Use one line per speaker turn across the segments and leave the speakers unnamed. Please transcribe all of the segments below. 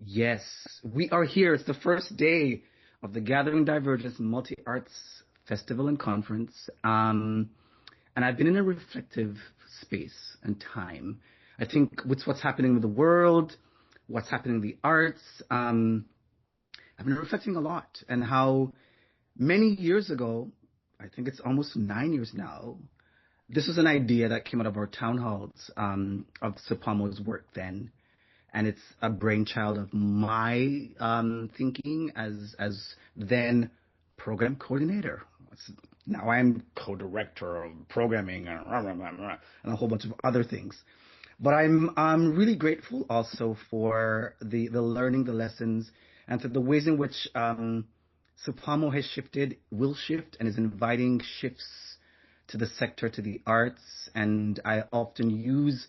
Yes, we are here. It's the first day of the Gathering Divergence Multi-Arts Festival and Conference. And I've been in a reflective space and time. I think with what's happening with the world, what's happening in the arts, I've been reflecting a lot and how many years ago, I think it's almost 9 years now, this was an idea that came out of our town halls of Supamo's work then, and it's a brainchild of my thinking as then program coordinator. Now I'm co-director of programming and a whole bunch of other things. But I'm really grateful also for the learning, the lessons, and for the ways in which Supamo has shifted, will shift, and is inviting shifts to the sector, to the arts. And I often use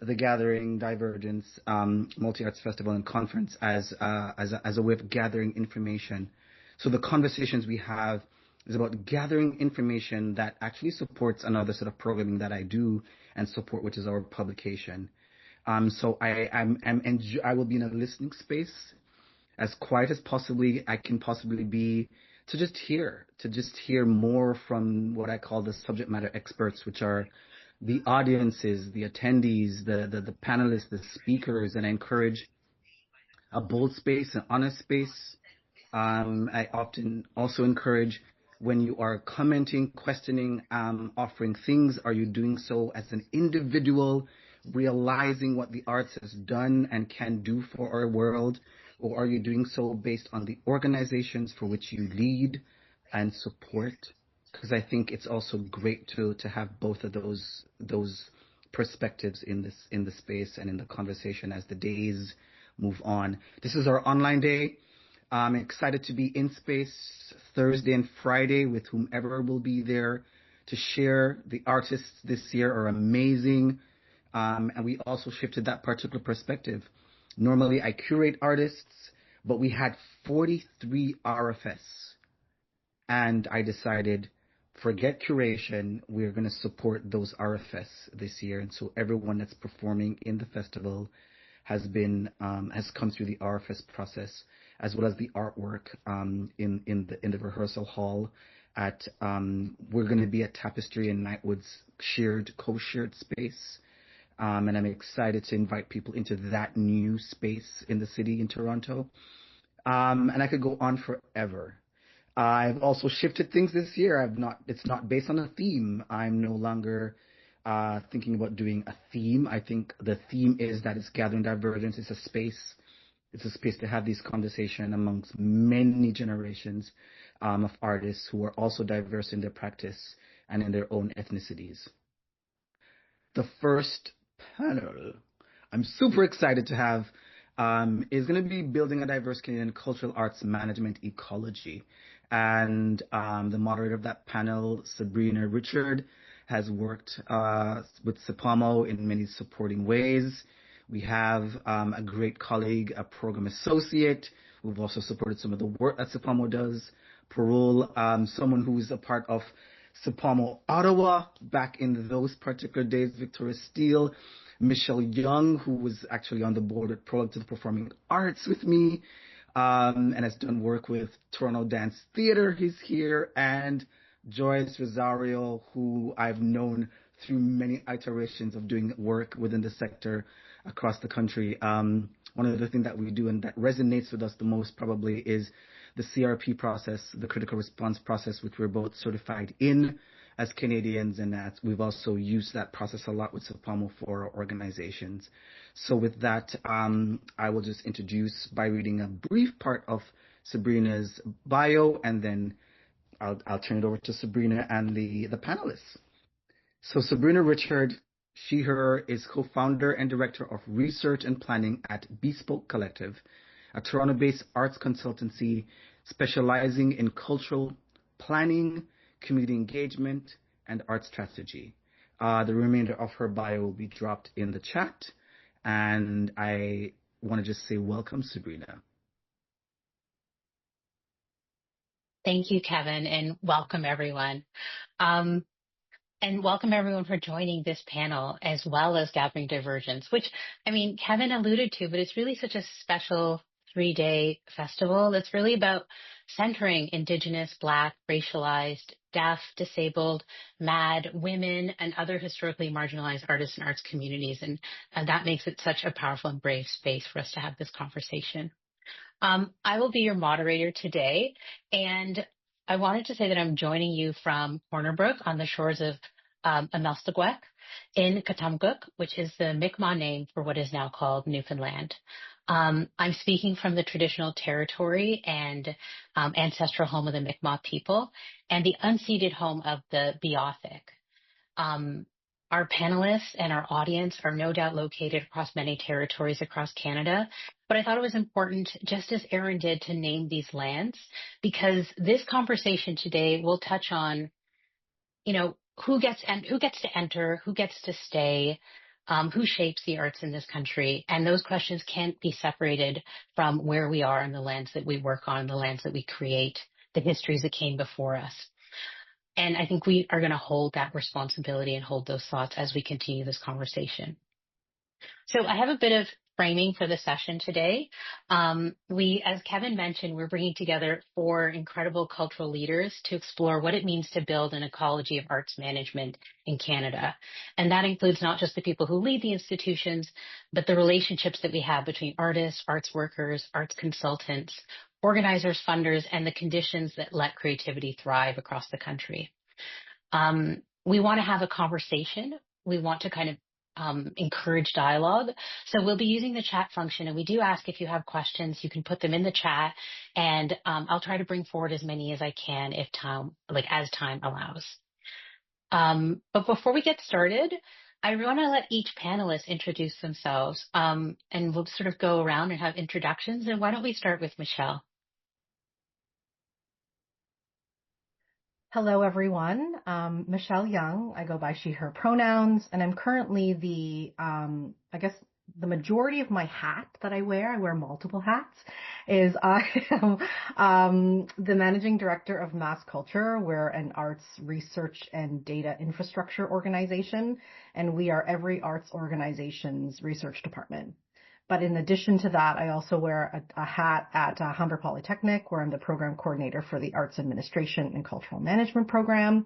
the Gathering Divergence Multi-Arts Festival and Conference as a way of gathering information. So the conversations we have is about gathering information that actually supports another set of programming that I do and support, which is our publication. So I will be in a listening space as quiet as possibly I can possibly be to just hear more from what I call the subject matter experts, which are the audiences, the attendees, the panelists, the speakers, and I encourage a bold space, an honest space. I often also encourage when you are commenting, questioning, offering things, are you doing so as an individual, realizing what the arts has done and can do for our world, or are you doing so based on the organizations for which you lead and support? Because I think it's also great to have both of those perspectives in the space and in the conversation as the days move on. This is our online day. I'm excited to be in space Thursday and Friday with whomever will be there to share. The artists this year are amazing. And we also shifted that particular perspective. Normally I curate artists, but we had 43 RFS. And I decided, forget curation, we're going to support those RFS this year. And so everyone that's performing in the festival has come through the RFS process, as well as the artwork in the rehearsal hall. We're going to be at Tapestry and Nightwood's co-shared space. And I'm excited to invite people into that new space in the city in Toronto. And I could go on forever. I've also shifted things this year. It's not based on a theme. I'm no longer thinking about doing a theme. I think the theme is that it's Gathering Divergence. It's a space. It's a space to have these conversations amongst many generations of artists who are also diverse in their practice and in their own ethnicities. The first panel I'm super excited to have is going to be building a diverse Canadian cultural arts management ecology. And the moderator of that panel, Sabrina Richard, has worked with Supamo in many supporting ways. We have a great colleague, a program associate, who've also supported some of the work that Supamo does. Parole, someone who's a part of Supamo Ottawa back in those particular days, Victoria Steele, Michelle Young, who was actually on the board at Product of the Performing Arts with me, and has done work with Toronto Dance Theatre. He's here, and Joyce Rosario, who I've known through many iterations of doing work within the sector across the country. One of the things that we do and that resonates with us the most probably is the CRP process, the critical response process, which we're both certified in as Canadians, and that we've also used that process a lot with Supamo for our organizations. So with that, I will just introduce by reading a brief part of Sabrina's bio, and then I'll turn it over to Sabrina and the panelists. So Sabrina Richard, she/her, is co-founder and director of research and planning at Bespoke Collective, a Toronto-based arts consultancy specializing in cultural planning, community engagement, and art strategy. The remainder of her bio will be dropped in the chat, and I want to just say welcome, Sabrina.
Thank you, Kevin, and welcome everyone. And welcome everyone for joining this panel as well as Gathering Divergence, which, I mean, Kevin alluded to, but it's really such a special 3-day festival that's really about centering Indigenous, Black, racialized, deaf, disabled, MAD, women, and other historically marginalized artists and arts communities. And that makes it such a powerful and brave space for us to have this conversation. I will be your moderator today, and I wanted to say that I'm joining you from Corner Brook on the shores of Amelstagwek in Katamguk, which is the Mi'kmaq name for what is now called Newfoundland. I'm speaking from the traditional territory and ancestral home of the Mi'kmaq people and the unceded home of the Beothuk. Our panelists and our audience are no doubt located across many territories across Canada, but I thought it was important, just as Aaron did, to name these lands, because this conversation today will touch on, who gets to enter, who gets to stay, who shapes the arts in this country, and those questions can't be separated from where we are in the lands that we work on, the lands that we create, the histories that came before us. And I think we are going to hold that responsibility and hold those thoughts as we continue this conversation. So I have a bit of framing for the session today. As Kevin mentioned, we're bringing together 4 incredible cultural leaders to explore what it means to build an ecology of arts management in Canada. And that includes not just the people who lead the institutions, but the relationships that we have between artists, arts workers, arts consultants, organizers, funders, and the conditions that let creativity thrive across the country. We want to have a conversation. We want to kind of encourage dialogue. So we'll be using the chat function, and we do ask if you have questions, you can put them in the chat, and I'll try to bring forward as many as I can as time allows. But before we get started, I want to let each panelist introduce themselves, and we'll sort of go around and have introductions. And why don't we start with Michelle?
Hello, everyone. Michelle Young. I go by she, her pronouns, and I'm currently the majority of my hat that I wear multiple hats, is I am the managing director of Mass Culture. We're an arts research and data infrastructure organization, and we are every arts organization's research department. But in addition to that, I also wear a hat at Humber Polytechnic, where I'm the program coordinator for the Arts Administration and Cultural Management program.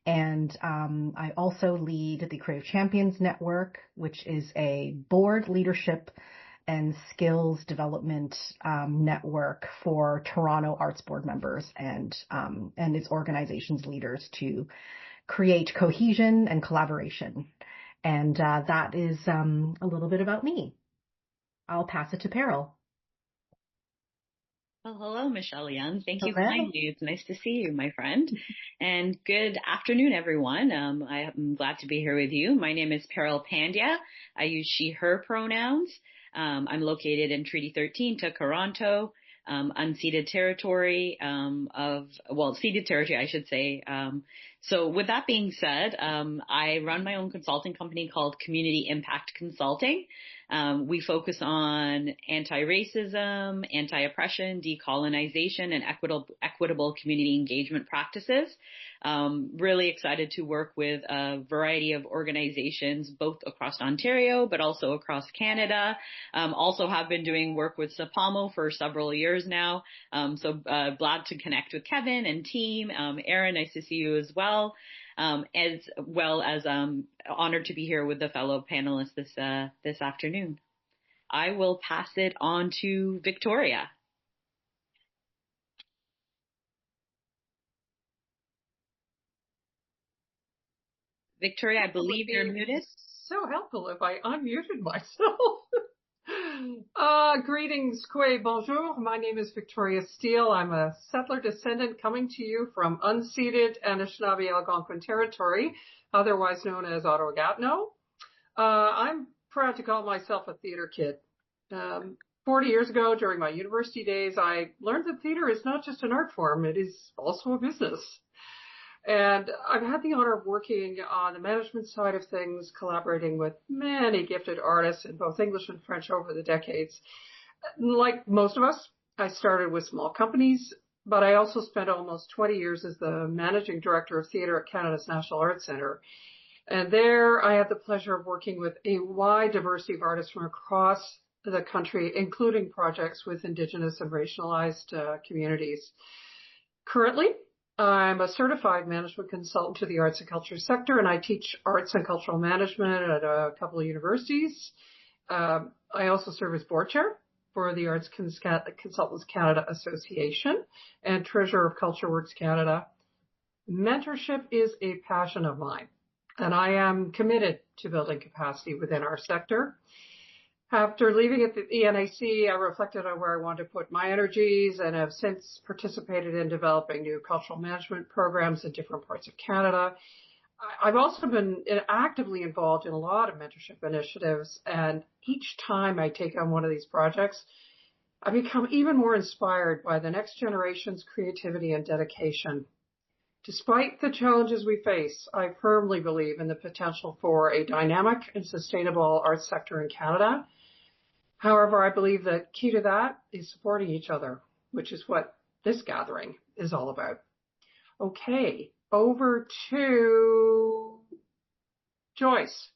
And I also lead the Creative Champions Network, which is a board leadership and skills development network for Toronto Arts Board members and its organization's leaders to create cohesion and collaboration. And that is a little bit about me. I'll pass it to Peril.
Well, hello, Michelle Young. Thank you
Hello.
kindly. It's nice to see you, my friend. And good afternoon, everyone. I am glad to be here with you. My name is Peril Pandya. I use she, her pronouns. I'm located in Treaty 13, Toronto, unceded territory ceded territory, I should say. So with that being said, I run my own consulting company called Community Impact Consulting. We focus on anti-racism, anti-oppression, decolonization, and equitable community engagement practices. Really excited to work with a variety of organizations, both across Ontario, but also across Canada. Also have been doing work with SAPAMO for several years now. So glad to connect with Kevin and team. Aaron, nice to see you as well. As well as honored to be here with the fellow panelists this afternoon. I will pass it on to Victoria. Victoria, I believe you're muted.
So helpful if I unmuted myself. Greetings, Kwe, bonjour. My name is Victoria Steele. I'm a settler descendant coming to you from unceded Anishinaabe Algonquin territory, otherwise known as Ottawa-Gatineau. I'm proud to call myself a theater kid. 40 years ago, during my university days, I learned that theater is not just an art form, it is also a business. And I've had the honor of working on the management side of things, collaborating with many gifted artists in both English and French over the decades. Like most of us, I started with small companies, but I also spent almost 20 years as the managing director of theater at Canada's National Arts Centre. And there I had the pleasure of working with a wide diversity of artists from across the country, including projects with Indigenous and racialized communities. Currently, I'm a certified management consultant to the arts and culture sector, and I teach arts and cultural management at a couple of universities. I also serve as board chair for the Arts Consultants Canada Association and treasurer of Culture Works Canada. Mentorship is a passion of mine, and I am committed to building capacity within our sector. After leaving at the ENAC, I reflected on where I wanted to put my energies and have since participated in developing new cultural management programs in different parts of Canada. I've also been actively involved in a lot of mentorship initiatives, and each time I take on one of these projects, I become even more inspired by the next generation's creativity and dedication. Despite the challenges we face, I firmly believe in the potential for a dynamic and sustainable arts sector in Canada. However, I believe the key to that is supporting each other, which is what this gathering is all about. Okay, over to Joyce.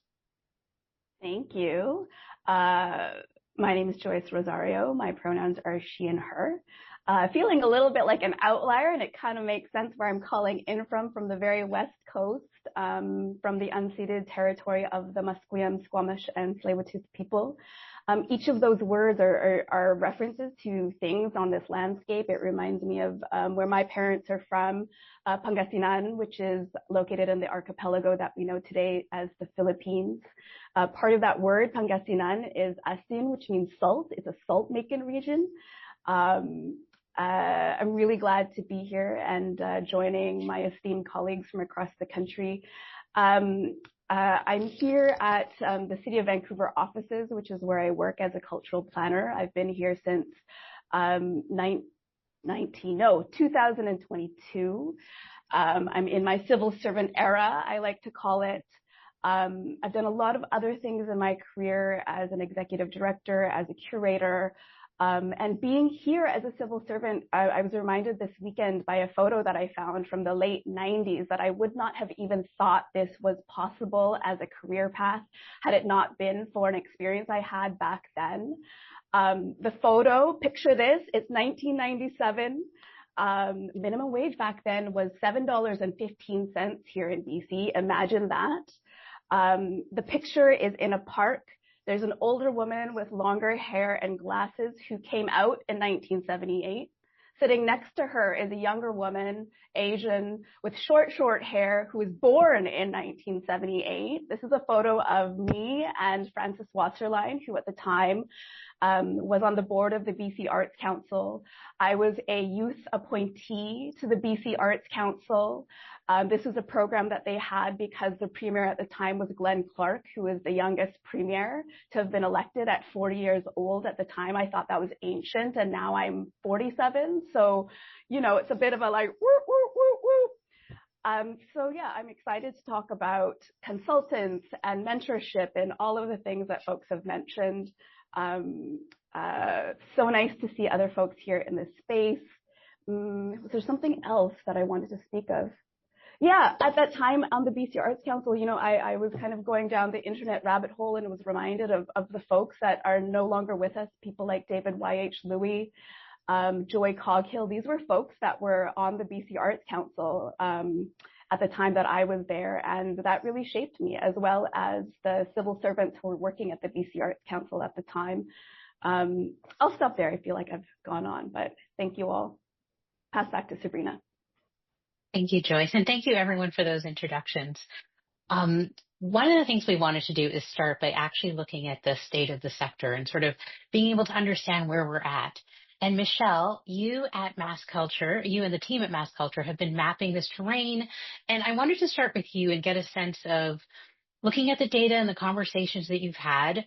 Thank you. My name is Joyce Rosario. My pronouns are she and her. Feeling a little bit like an outlier, and it kind of makes sense where I'm calling in from the very west coast, from the unceded territory of the Musqueam, Squamish, and Tsleil-Waututh people. Each of those words are references to things on this landscape. It reminds me of where my parents are from, Pangasinan, which is located in the archipelago that we know today as the Philippines. Part of that word, Pangasinan, is asin, which means salt. It's a salt-making region. I'm really glad to be here and joining my esteemed colleagues from across the country. I'm here at the City of Vancouver offices, which is where I work as a cultural planner. I've been here since 2022. I'm in my civil servant era, I like to call it. I've done a lot of other things in my career as an executive director, as a curator. And being here as a civil servant, I was reminded this weekend by a photo that I found from the late 90s that I would not have even thought this was possible as a career path had it not been for an experience I had back then. The photo, picture this, it's 1997. Minimum wage back then was $7.15 here in BC. Imagine that. The picture is in a park. There's an older woman with longer hair and glasses who came out in 1978. Sitting next to her is a younger woman, Asian, with short hair, who was born in 1978. This is a photo of me and Frances Wasserline, who at the time was on the board of the BC Arts Council. I was a youth appointee to the BC Arts Council. This was a program that they had because the premier at the time was Glenn Clark, who was the youngest premier to have been elected at 40 years old. At the time, I thought that was ancient, and now I'm 47. So, you know, it's a bit of a like, whoop, whoop, whoop, whoop. So yeah, I'm excited to talk about consultants and mentorship and all of the things that folks have mentioned. So nice to see other folks here in this space. Was there something else that I wanted to speak of? Yeah, at that time on the BC Arts Council, you know, I was kind of going down the internet rabbit hole and was reminded of the folks that are no longer with us, people like David Y.H. Louis, Joy Coghill. These were folks that were on the BC Arts Council at the time that I was there, and that really shaped me, as well as the civil servants who were working at the BC Arts Council at the time. I'll stop there. I feel like I've gone on, but thank you all. Pass back to Sabrina.
Thank you, Joyce, and thank you everyone for those introductions. One of the things we wanted to do is start by actually looking at the state of the sector and sort of being able to understand where we're at. And Michelle, you at Mass Culture, you and the team at Mass Culture have been mapping this terrain. And I wanted to start with you and get a sense of looking at the data and the conversations that you've had.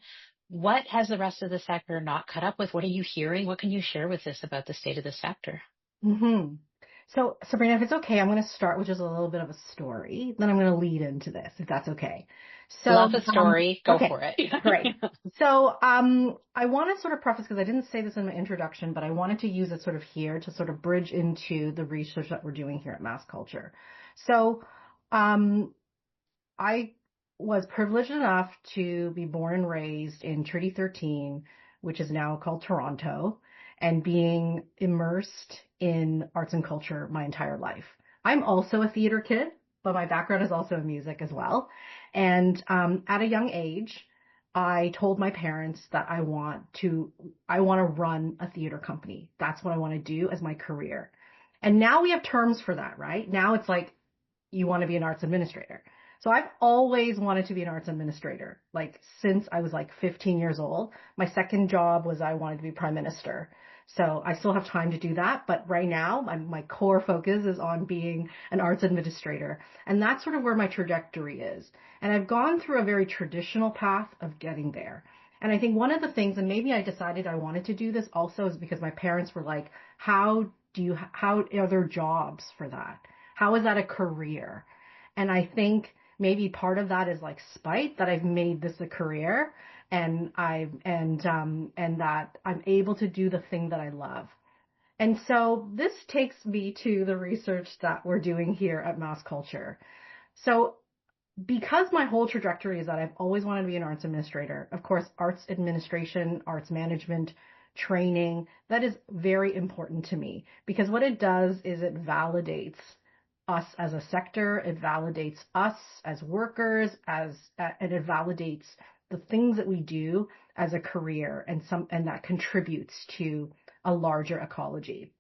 What has the rest of the sector not caught up with? What are you hearing? What can you share with us about the state of the sector?
Mm-hmm. So, Sabrina, if it's okay, I'm going to start with just a little bit of a story. Then I'm going to lead into this, if that's okay. So,
love the story. Go
okay,
for it.
Great. So, I want to sort of preface, because I didn't say this in my introduction, but I wanted to use it sort of here to sort of bridge into the research that we're doing here at Mass Culture. So, I was privileged enough to be born and raised in Treaty 13, which is now called Toronto, and being immersed in arts and culture my entire life. I'm also a theater kid, but my background is also in music as well. And at a young age, I told my parents that I want to run a theater company. That's what I want to do as my career. And now we have terms for that, right? Now it's like you want to be an arts administrator. So I've always wanted to be an arts administrator, like since I was like 15 years old. My second job was I wanted to be prime minister. So I still have time to do that. But right now, my core focus is on being an arts administrator. And that's sort of where my trajectory is. And I've gone through a very traditional path of getting there. And I think one of the things, and maybe I decided I wanted to do this also, is because my parents were like, how are there jobs for that? How is that a career? And I think maybe part of that is like spite that I've made this a career and that I'm able to do the thing that I love. And so this takes me to the research that we're doing here at Mass Culture. So because my whole trajectory is that I've always wanted to be an arts administrator, of course, arts administration, arts management, training, that is very important to me because what it does is it validates us as a sector, it validates us as workers, and it validates the things that we do as a career and that contributes to a larger ecology.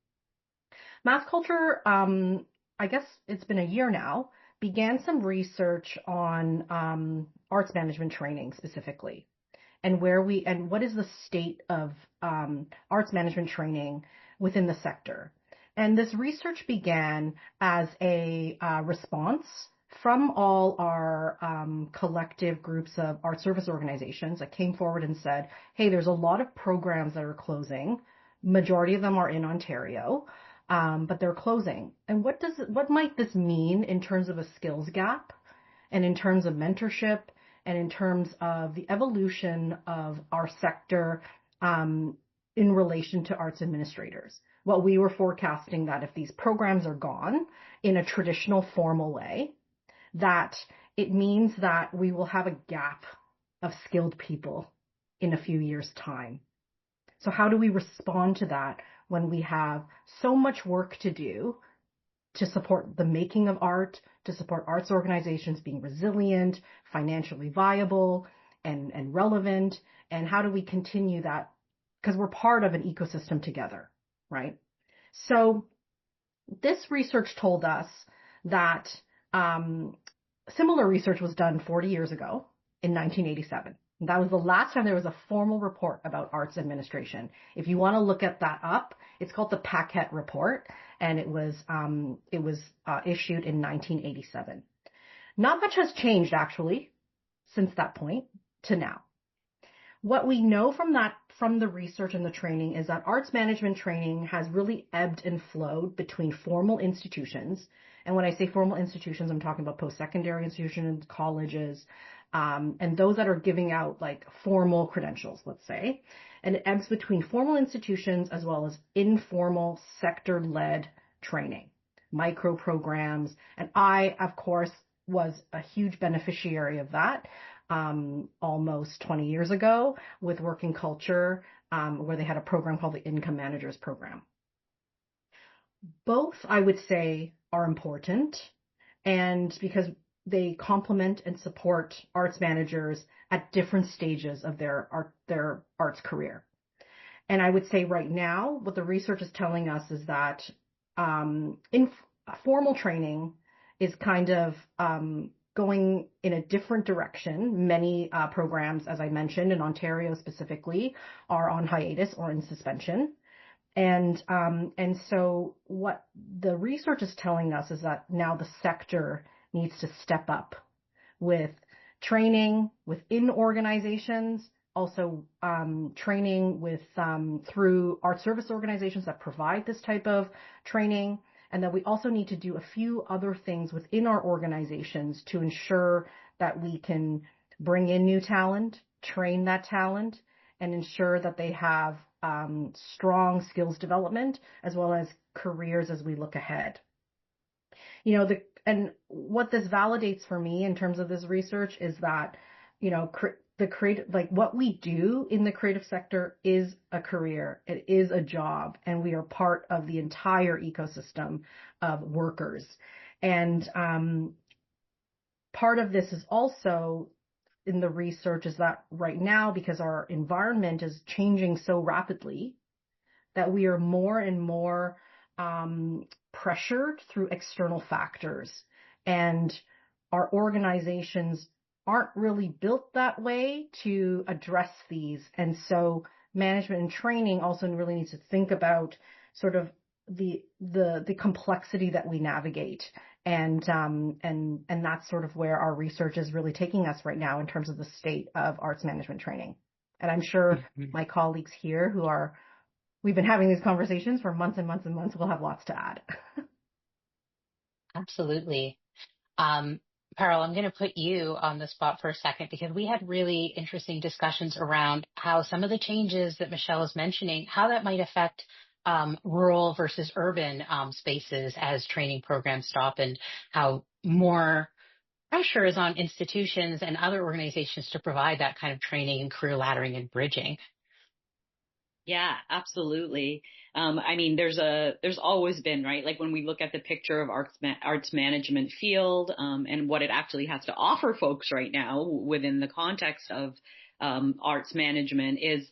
Mass Culture, I guess it's been a year now, began some research on arts management training specifically, and what is the state of arts management training within the sector. And this research began as a response from all our collective groups of art service organizations that came forward and said, hey, there's a lot of programs that are closing. Majority of them are in Ontario, but they're closing. And what might this mean in terms of a skills gap and in terms of mentorship and in terms of the evolution of our sector in relation to arts administrators? Well, we were forecasting that if these programs are gone in a traditional formal way, that it means that we will have a gap of skilled people in a few years' time. So how do we respond to that when we have so much work to do to support the making of art, to support arts organizations being resilient, financially viable, and relevant? And how do we continue that? Because we're part of an ecosystem together, right? So this research told us that similar research was done 40 years ago in 1987. That was the last time there was a formal report about arts administration. If you want to look at that up, it's called the Paquette Report, and it was issued in 1987. Not much has changed actually since that point to now. What we know from the research and the training is that arts management training has really ebbed and flowed between formal institutions. And when I say formal institutions, I'm talking about post-secondary institutions, colleges, and those that are giving out like formal credentials, let's say. And it ebbs between formal institutions as well as informal sector-led training, micro programs. And I, of course, was a huge beneficiary of that almost 20 years ago with Working Culture, where they had a program called the Income Managers Program. Both, I would say, are important, and because they complement and support arts managers at different stages of their arts career. And I would say right now, what the research is telling us is that formal training is kind of going in a different direction. Many programs, as I mentioned, in Ontario specifically, are on hiatus or in suspension. And so what the research is telling us is that now the sector needs to step up with training within organizations, also training with through art service organizations that provide this type of training, and that we also need to do a few other things within our organizations to ensure that we can bring in new talent, train that talent, and ensure that they have strong skills development as well as careers as we look ahead. And what this validates for me in terms of this research is that, the creative, like what we do in the creative sector is a career. It is a job, and we are part of the entire ecosystem of workers. And part of this is also in the research is that right now, because our environment is changing so rapidly, that we are more and more pressured through external factors. And our organizations aren't really built that way to address these. And so management and training also really needs to think about sort of the complexity that we navigate. And that's sort of where our research is really taking us right now in terms of the state of arts management training. And I'm sure my colleagues here we've been having these conversations for months and months and months. We'll have lots to add.
Absolutely. Pearl, I'm going to put you on the spot for a second because we had really interesting discussions around how some of the changes that Michelle is mentioning, how that might affect rural versus urban spaces as training programs stop, and how more pressure is on institutions and other organizations to provide that kind of training and career laddering and bridging.
Yeah, absolutely. I mean, there's always been, right? Like when we look at the picture of arts management field, and what it actually has to offer folks right now within the context of, arts management is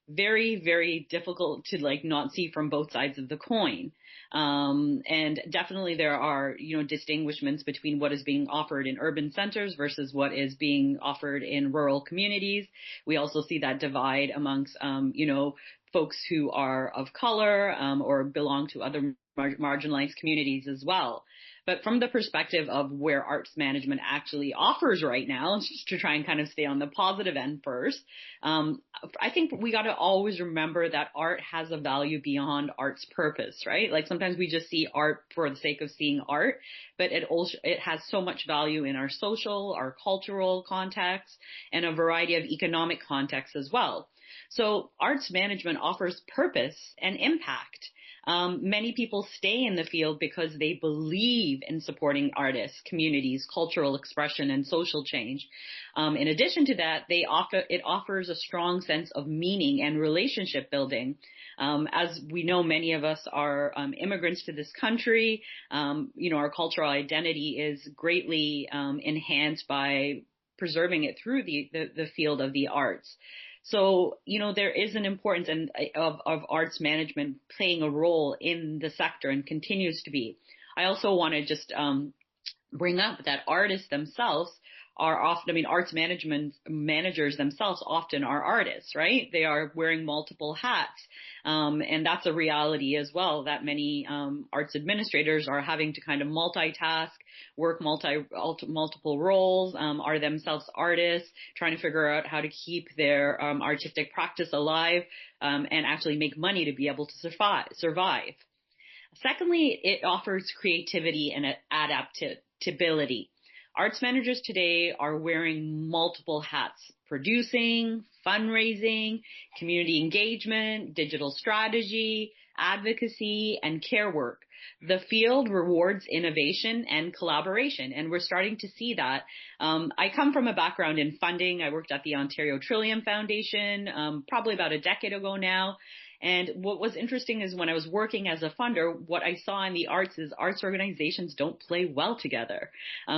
very, very difficult to like not see from both sides of the coin. And definitely there are, distinguishments between what is being offered in urban centers versus what is being offered in rural communities. We also see that divide amongst, folks who are of color, or belong to other marginalized communities as well. But from the perspective of where arts management actually offers right now, just to try and kind of stay on the positive end first, I think we got to always remember that art has a value beyond art's purpose, right? Like sometimes we just see art for the sake of seeing art, but it has so much value in our social, our cultural context, and a variety of economic contexts as well. So arts management offers purpose and impact. Many people stay in the field because they believe in supporting artists, communities, cultural expression, and social change. In addition to that, it offers a strong sense of meaning and relationship building. As we know, many of us are immigrants to this country. Our cultural identity is greatly enhanced by preserving it through the field of the arts. So, there is an importance of arts management playing a role in the sector and continues to be. I also want to just bring up that artists themselves are often, arts management managers themselves often are artists, right? They are wearing multiple hats. And that's a reality as well, that many arts administrators are having to kind of multitask, work multiple roles, are themselves artists, trying to figure out how to keep their artistic practice alive, and actually make money to be able to survive. Secondly, it offers creativity and adaptability. Arts managers today are wearing multiple hats: producing, fundraising, community engagement, digital strategy, advocacy, and care work. The field rewards innovation and collaboration, and we're starting to see that. I come from a background in funding. I worked at the Ontario Trillium Foundation probably about a decade ago now. And what was interesting is when I was working as a funder, what I saw in the arts is arts organizations don't play well together.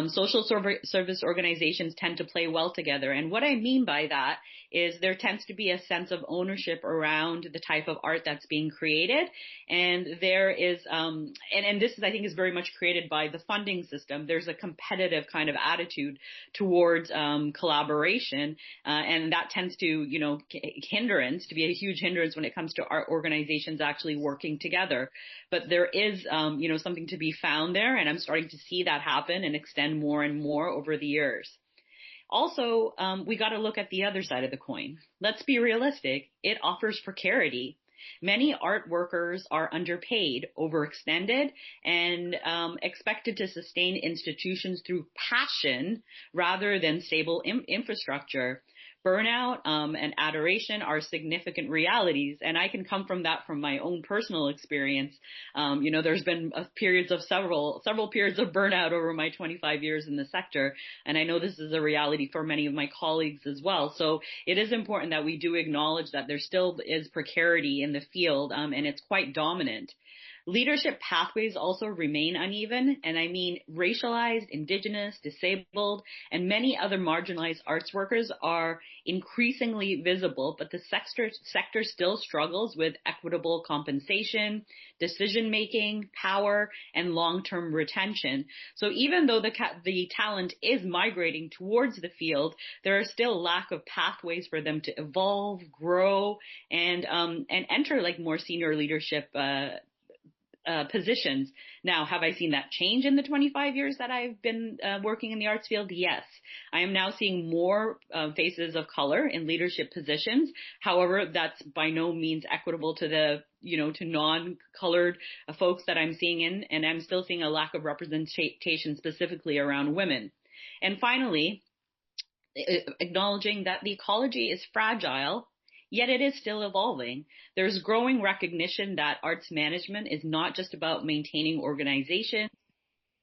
Social service organizations tend to play well together. And what I mean by that is there tends to be a sense of ownership around the type of art that's being created. And there is, and this is, I think, is very much created by the funding system. There's a competitive kind of attitude towards collaboration. And that tends to, to be a huge hindrance when it comes to art organizations actually working together. But there is, something to be found there. And I'm starting to see that happen and extend more and more over the years. Also, we got to look at the other side of the coin. Let's be realistic. It offers precarity. Many art workers are underpaid, overextended, and expected to sustain institutions through passion rather than stable infrastructure. burnout and adoration are significant realities. And I can come from that from my own personal experience. There's been periods of several periods of burnout over my 25 years in the sector. And I know this is a reality for many of my colleagues as well. So it is important that we do acknowledge that there still is precarity in the field, and it's quite dominant. Leadership pathways also remain uneven, and I mean racialized, indigenous, disabled, and many other marginalized arts workers are increasingly visible, but the sector still struggles with equitable compensation, decision-making, power, and long-term retention. So even though the talent is migrating towards the field, there are still lack of pathways for them to evolve, grow, and enter like more senior leadership positions. Now, have I seen that change in the 25 years that I've been working in the arts field? Yes. I am now seeing more faces of color in leadership positions. However, that's by no means equitable to to non-colored folks that I'm seeing in, and I'm still seeing a lack of representation specifically around women. And finally, acknowledging that the ecology is fragile, yet it is still evolving. There's growing recognition that arts management is not just about maintaining organizations,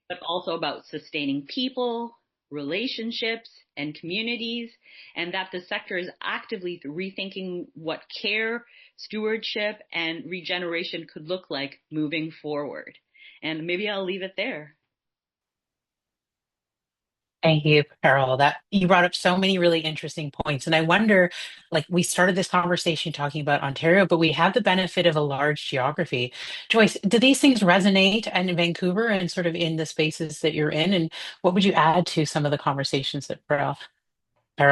but also about sustaining people, relationships, and communities, and that the sector is actively rethinking what care, stewardship, and regeneration could look like moving forward. And maybe I'll leave it there.
Thank you, Carol. That you brought up so many really interesting points. And I wonder, like we started this conversation talking about Ontario, but we have the benefit of a large geography. Joyce, do these things resonate in Vancouver and sort of in the spaces that you're in? And what would you add to some of the conversations that Carol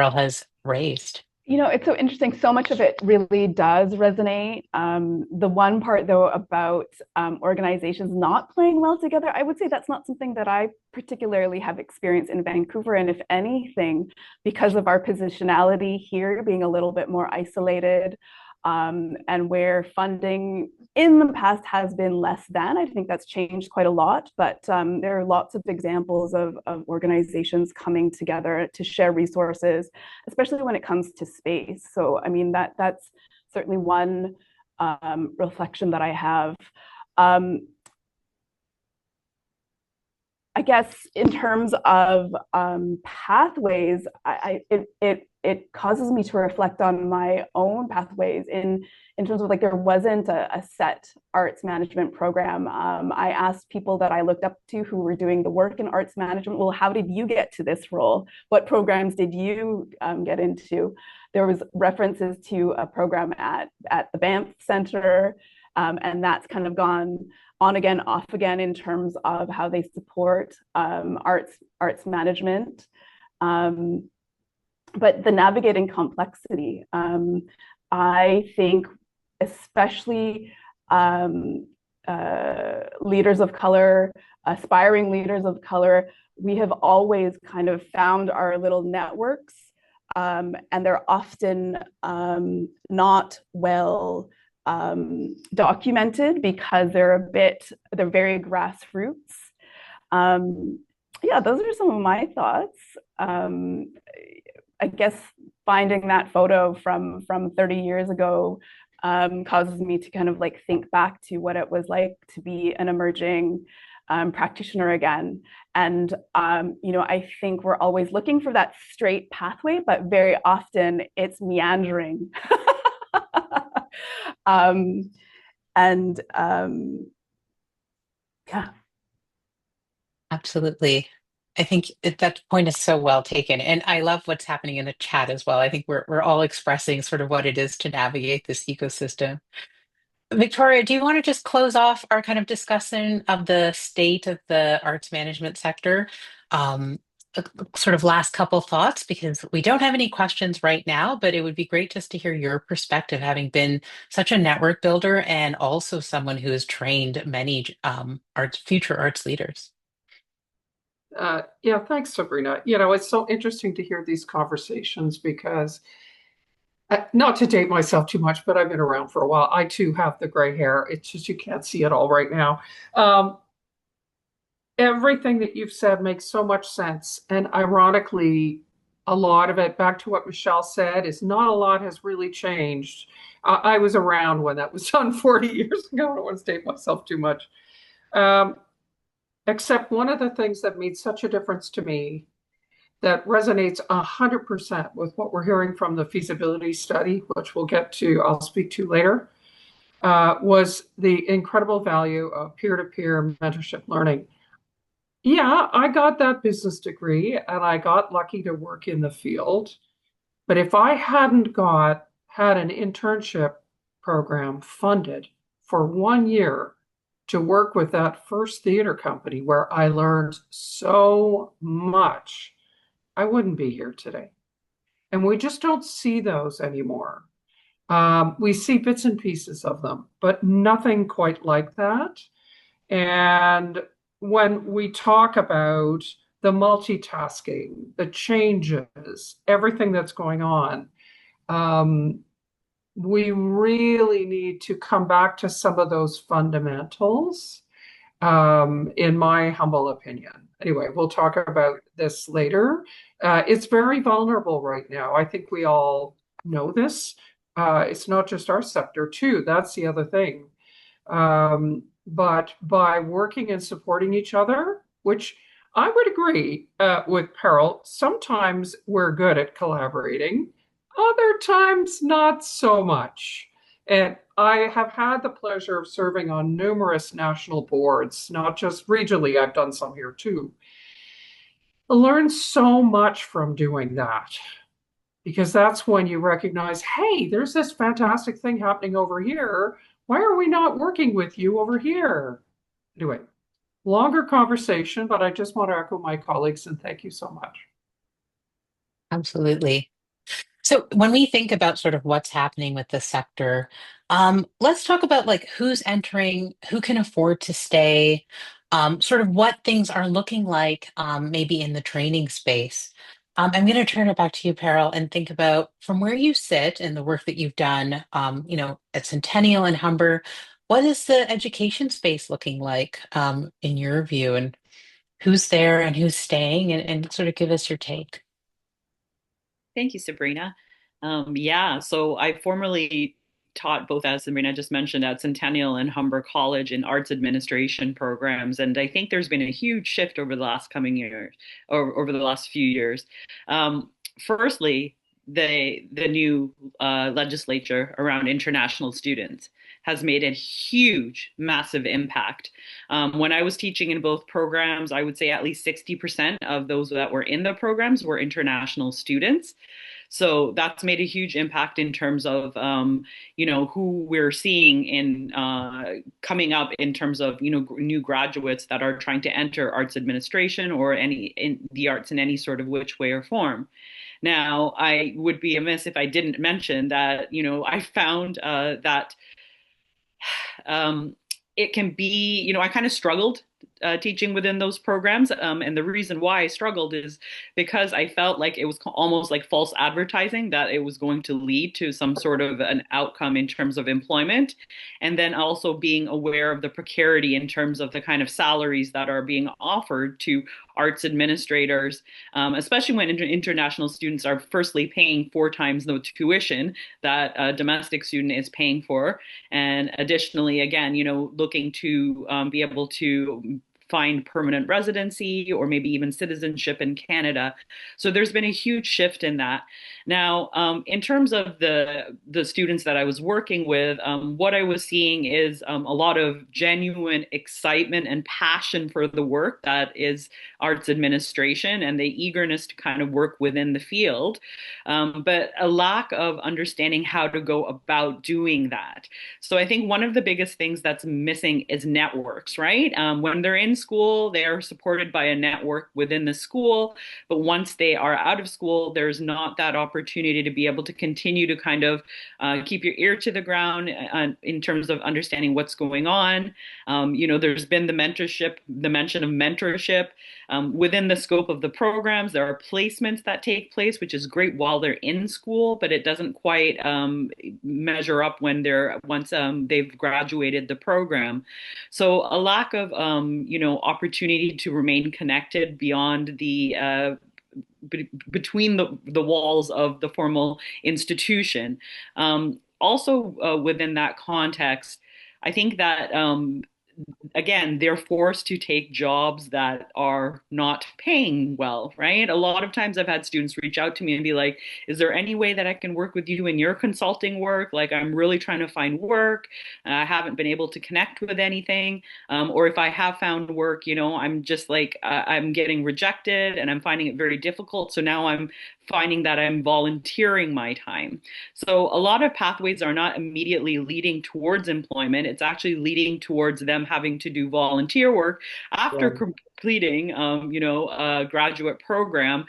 has raised?
It's so interesting. So much of it really does resonate. The one part, though, about organizations not playing well together, I would say that's not something that I particularly have experienced in Vancouver. And if anything, because of our positionality here being a little bit more isolated, and where funding in the past has been less than, I think that's changed quite a lot. But there are lots of examples of organizations coming together to share resources, especially when it comes to space. So, I mean, that's certainly one reflection that I have. I guess in terms of pathways, it causes me to reflect on my own pathways in terms of like there wasn't a set arts management program. I asked people that I looked up to who were doing the work in arts management, well, how did you get to this role? What programs did you get into? There was references to a program at the Banff Center, and that's kind of gone on again, off again in terms of how they support arts management. But the navigating complexity, I think especially leaders of color, aspiring leaders of color, we have always kind of found our little networks, and they're often not well documented because they're very grassroots. Yeah, those are some of my thoughts. I guess finding that photo from 30 years ago causes me to kind of like think back to what it was like to be an emerging practitioner again. And, I think we're always looking for that straight pathway, but very often it's meandering. Yeah.
Absolutely. I think that point is so well taken. And I love what's happening in the chat as well. I think we're all expressing sort of what it is to navigate this ecosystem. Victoria, do you want to just close off our kind of discussion of the state of the arts management sector? Sort of last couple thoughts, because we don't have any questions right now, but it would be great just to hear your perspective, having been such a network builder and also someone who has trained many future arts leaders.
Yeah, thanks, Sabrina. It's so interesting to hear these conversations because, not to date myself too much, but I've been around for a while. I too have the gray hair. It's just you can't see it all right now. Everything that you've said makes so much sense. And ironically, a lot of it, back to what Michelle said, is not a lot has really changed. I was around when that was done 40 years ago. I don't want to state myself too much. Um, Except one of the things that made such a difference to me that resonates 100% with what we're hearing from the feasibility study, which we'll get to, I'll speak to later, was the incredible value of peer-to-peer mentorship learning. Yeah, I got that business degree and I got lucky to work in the field. But if I hadn't had an internship program funded for 1 year to work with that first theater company where I learned so much, I wouldn't be here today. And we just don't see those anymore. We see bits and pieces of them, but nothing quite like that. And when we talk about the multitasking, the changes, everything that's going on, we really need to come back to some of those fundamentals, in my humble opinion. Anyway, we'll talk about this later. It's very vulnerable right now. I think we all know this. It's not just our sector, too. That's the other thing. But by working and supporting each other, which I would agree with Pearl, sometimes we're good at collaborating, other times not so much. And I have had the pleasure of serving on numerous national boards, not just regionally, I've done some here too. I learned so much from doing that because that's when you recognize, hey, there's this fantastic thing happening over here. Why are we not working with you over here? Anyway, longer conversation, but I just want to echo my colleagues and thank you so much.
Absolutely. So when we think about sort of what's happening with the sector, let's talk about like who's entering, who can afford to stay, sort of what things are looking like, maybe in the training space. I'm going to turn it back to you, Peril, and think about from where you sit and the work that you've done, at Centennial and Humber, what is the education space looking like, in your view, and who's there and who's staying, and sort of give us your take.
Thank you, Sabrina. Yeah, so I formerly taught both, as Sabrina just mentioned, at Centennial and Humber College in arts administration programs, and I think there's been a huge shift over the last coming years, or over the last few years. Firstly, the new legislature around international students has made a huge, massive impact. When I was teaching in both programs, I would say at least 60% of those that were in the programs were international students. So that's made a huge impact in terms of, who we're seeing in coming up in terms of, new graduates that are trying to enter arts administration or in the arts in any sort of which way or form. Now, I would be amiss if I didn't mention that, I found that it can be, I kind of struggled teaching within those programs. And the reason why I struggled is because I felt like it was almost like false advertising, that it was going to lead to some sort of an outcome in terms of employment. And then also being aware of the precarity in terms of the kind of salaries that are being offered to arts administrators, especially when international students are firstly paying 4 times the tuition that a domestic student is paying for. And additionally, again, looking to be able to find permanent residency or maybe even citizenship in Canada. So there's been a huge shift in that. Now, in terms of the students that I was working with, what I was seeing is a lot of genuine excitement and passion for the work that is arts administration and the eagerness to kind of work within the field, but a lack of understanding how to go about doing that. So I think one of the biggest things that's missing is networks, right? When they're in school, they are supported by a network within the school. But once they are out of school, there's not that opportunity to be able to continue to kind of keep your ear to the ground in terms of understanding what's going on. There's been the mention of mentorship. Within the scope of the programs, there are placements that take place, which is great while they're in school, but it doesn't quite measure up when once they've graduated the program. So a lack of opportunity to remain connected beyond the between the walls of the formal institution. Also, within that context, I think that again, they're forced to take jobs that are not paying well, right? A lot of times I've had students reach out to me and be like, is there any way that I can work with you in your consulting work? Like, I'm really trying to find work. I haven't been able to connect with anything. Or if I have found work, I'm just like, I'm getting rejected and I'm finding it very difficult. So now I'm finding that I'm volunteering my time. So a lot of pathways are not immediately leading towards employment. It's actually leading towards them having to do volunteer work after completing, a graduate program,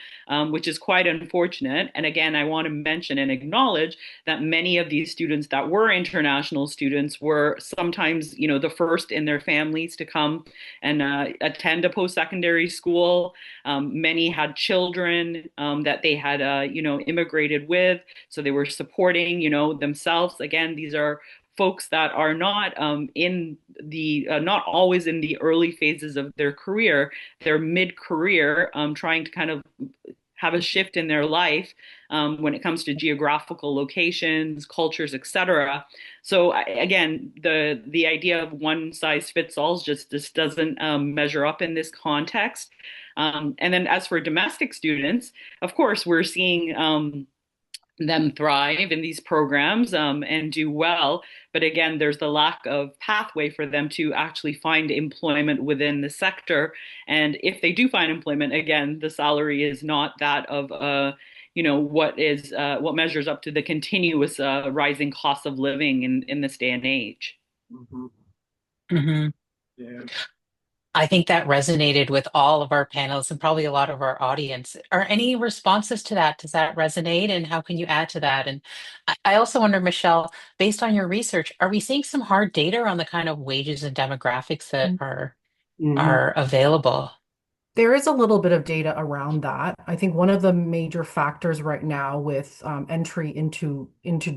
which is quite unfortunate. And again, I want to mention and acknowledge that many of these students that were international students were sometimes, the first in their families to come and attend a post-secondary school. Many had children that they had, immigrated with, so they were supporting, themselves. Again, these are folks that are not not always in the early phases of their career. They're mid-career, trying to kind of have a shift in their life when it comes to geographical locations, cultures, etc. So again, the idea of one size fits all just doesn't measure up in this context. And then as for domestic students, of course, we're seeing them thrive in these programs and do well. But again, there's the lack of pathway for them to actually find employment within the sector. And if they do find employment, again, the salary is not that of what measures up to the continuous rising cost of living in this day and age.
Mm-hmm.
Mm-hmm.
Yeah.
I think that resonated with all of our panelists and probably a lot of our audience. Are any responses to that? Does that resonate? And how can you add to that? And I also wonder, Michelle, based on your research, are we seeing some hard data on the kind of wages and demographics that
Mhm.
are available?
There is a little bit of data around that. I think one of the major factors right now with entry into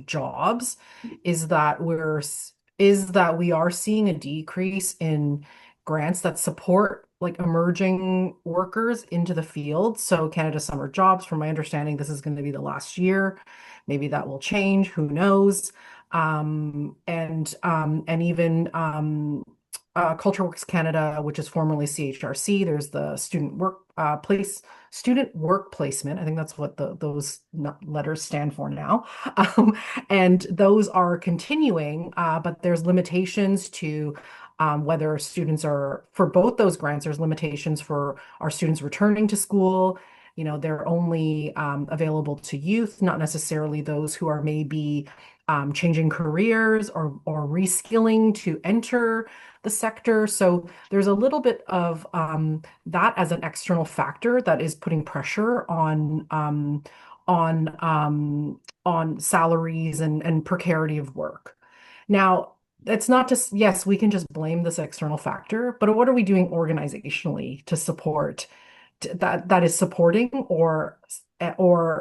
jobs is that we are seeing a decrease in grants that support like emerging workers into the field. So Canada Summer Jobs, from my understanding, this is going to be the last year. Maybe that will change. Who knows? And even Culture Works Canada, which is formerly CHRC. There's the student work placement. I think that's what those letters stand for now. And those are continuing, but there's limitations to whether students are, for both those grants, there's limitations for our students returning to school. They're only available to youth, not necessarily those who are maybe changing careers or reskilling to enter the sector. So there's a little bit of that as an external factor that is putting pressure on salaries and precarity of work. Now, it's not just, yes, we can just blame this external factor, but what are we doing organizationally to support that is supporting or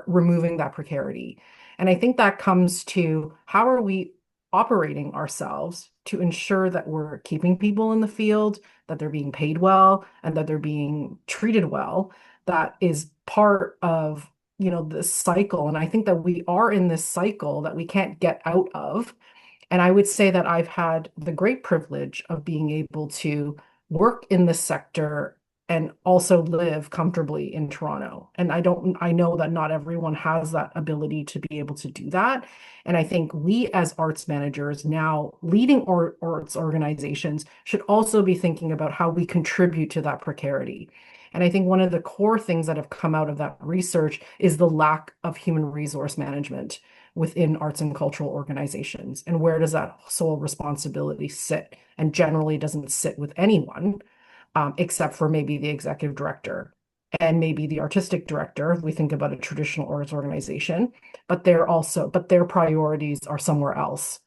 removing that precarity? And I think that comes to how are we operating ourselves to ensure that we're keeping people in the field, that they're being paid well, and that they're being treated well. That is part of, this cycle. And I think that we are in this cycle that we can't get out of. And I would say that I've had the great privilege of being able to work in this sector and also live comfortably in Toronto. And I know that not everyone has that ability to be able to do that. And I think we as arts managers now leading arts organizations should also be thinking about how we contribute to that precarity. And I think one of the core things that have come out of that research is the lack of human resource management within arts and cultural organizations. And where does that sole responsibility sit? And generally doesn't sit with anyone, except for maybe the executive director and maybe the artistic director, if we think about a traditional arts organization, but their priorities are somewhere else.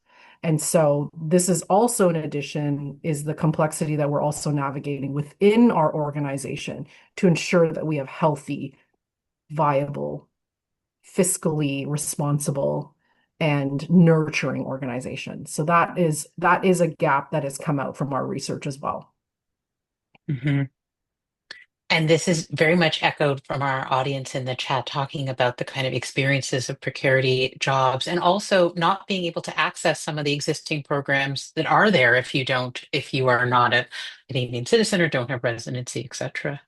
And so this is also, in addition, is the complexity that we're also navigating within our organization to ensure that we have healthy, viable, fiscally responsible and nurturing organizations. So that is a gap that has come out from our research as well.
Mm-hmm. And this is very much echoed from our audience in the chat, talking about the kind of experiences of precarity jobs and also not being able to access some of the existing programs that are there if you are not a Canadian citizen or don't have residency, et cetera.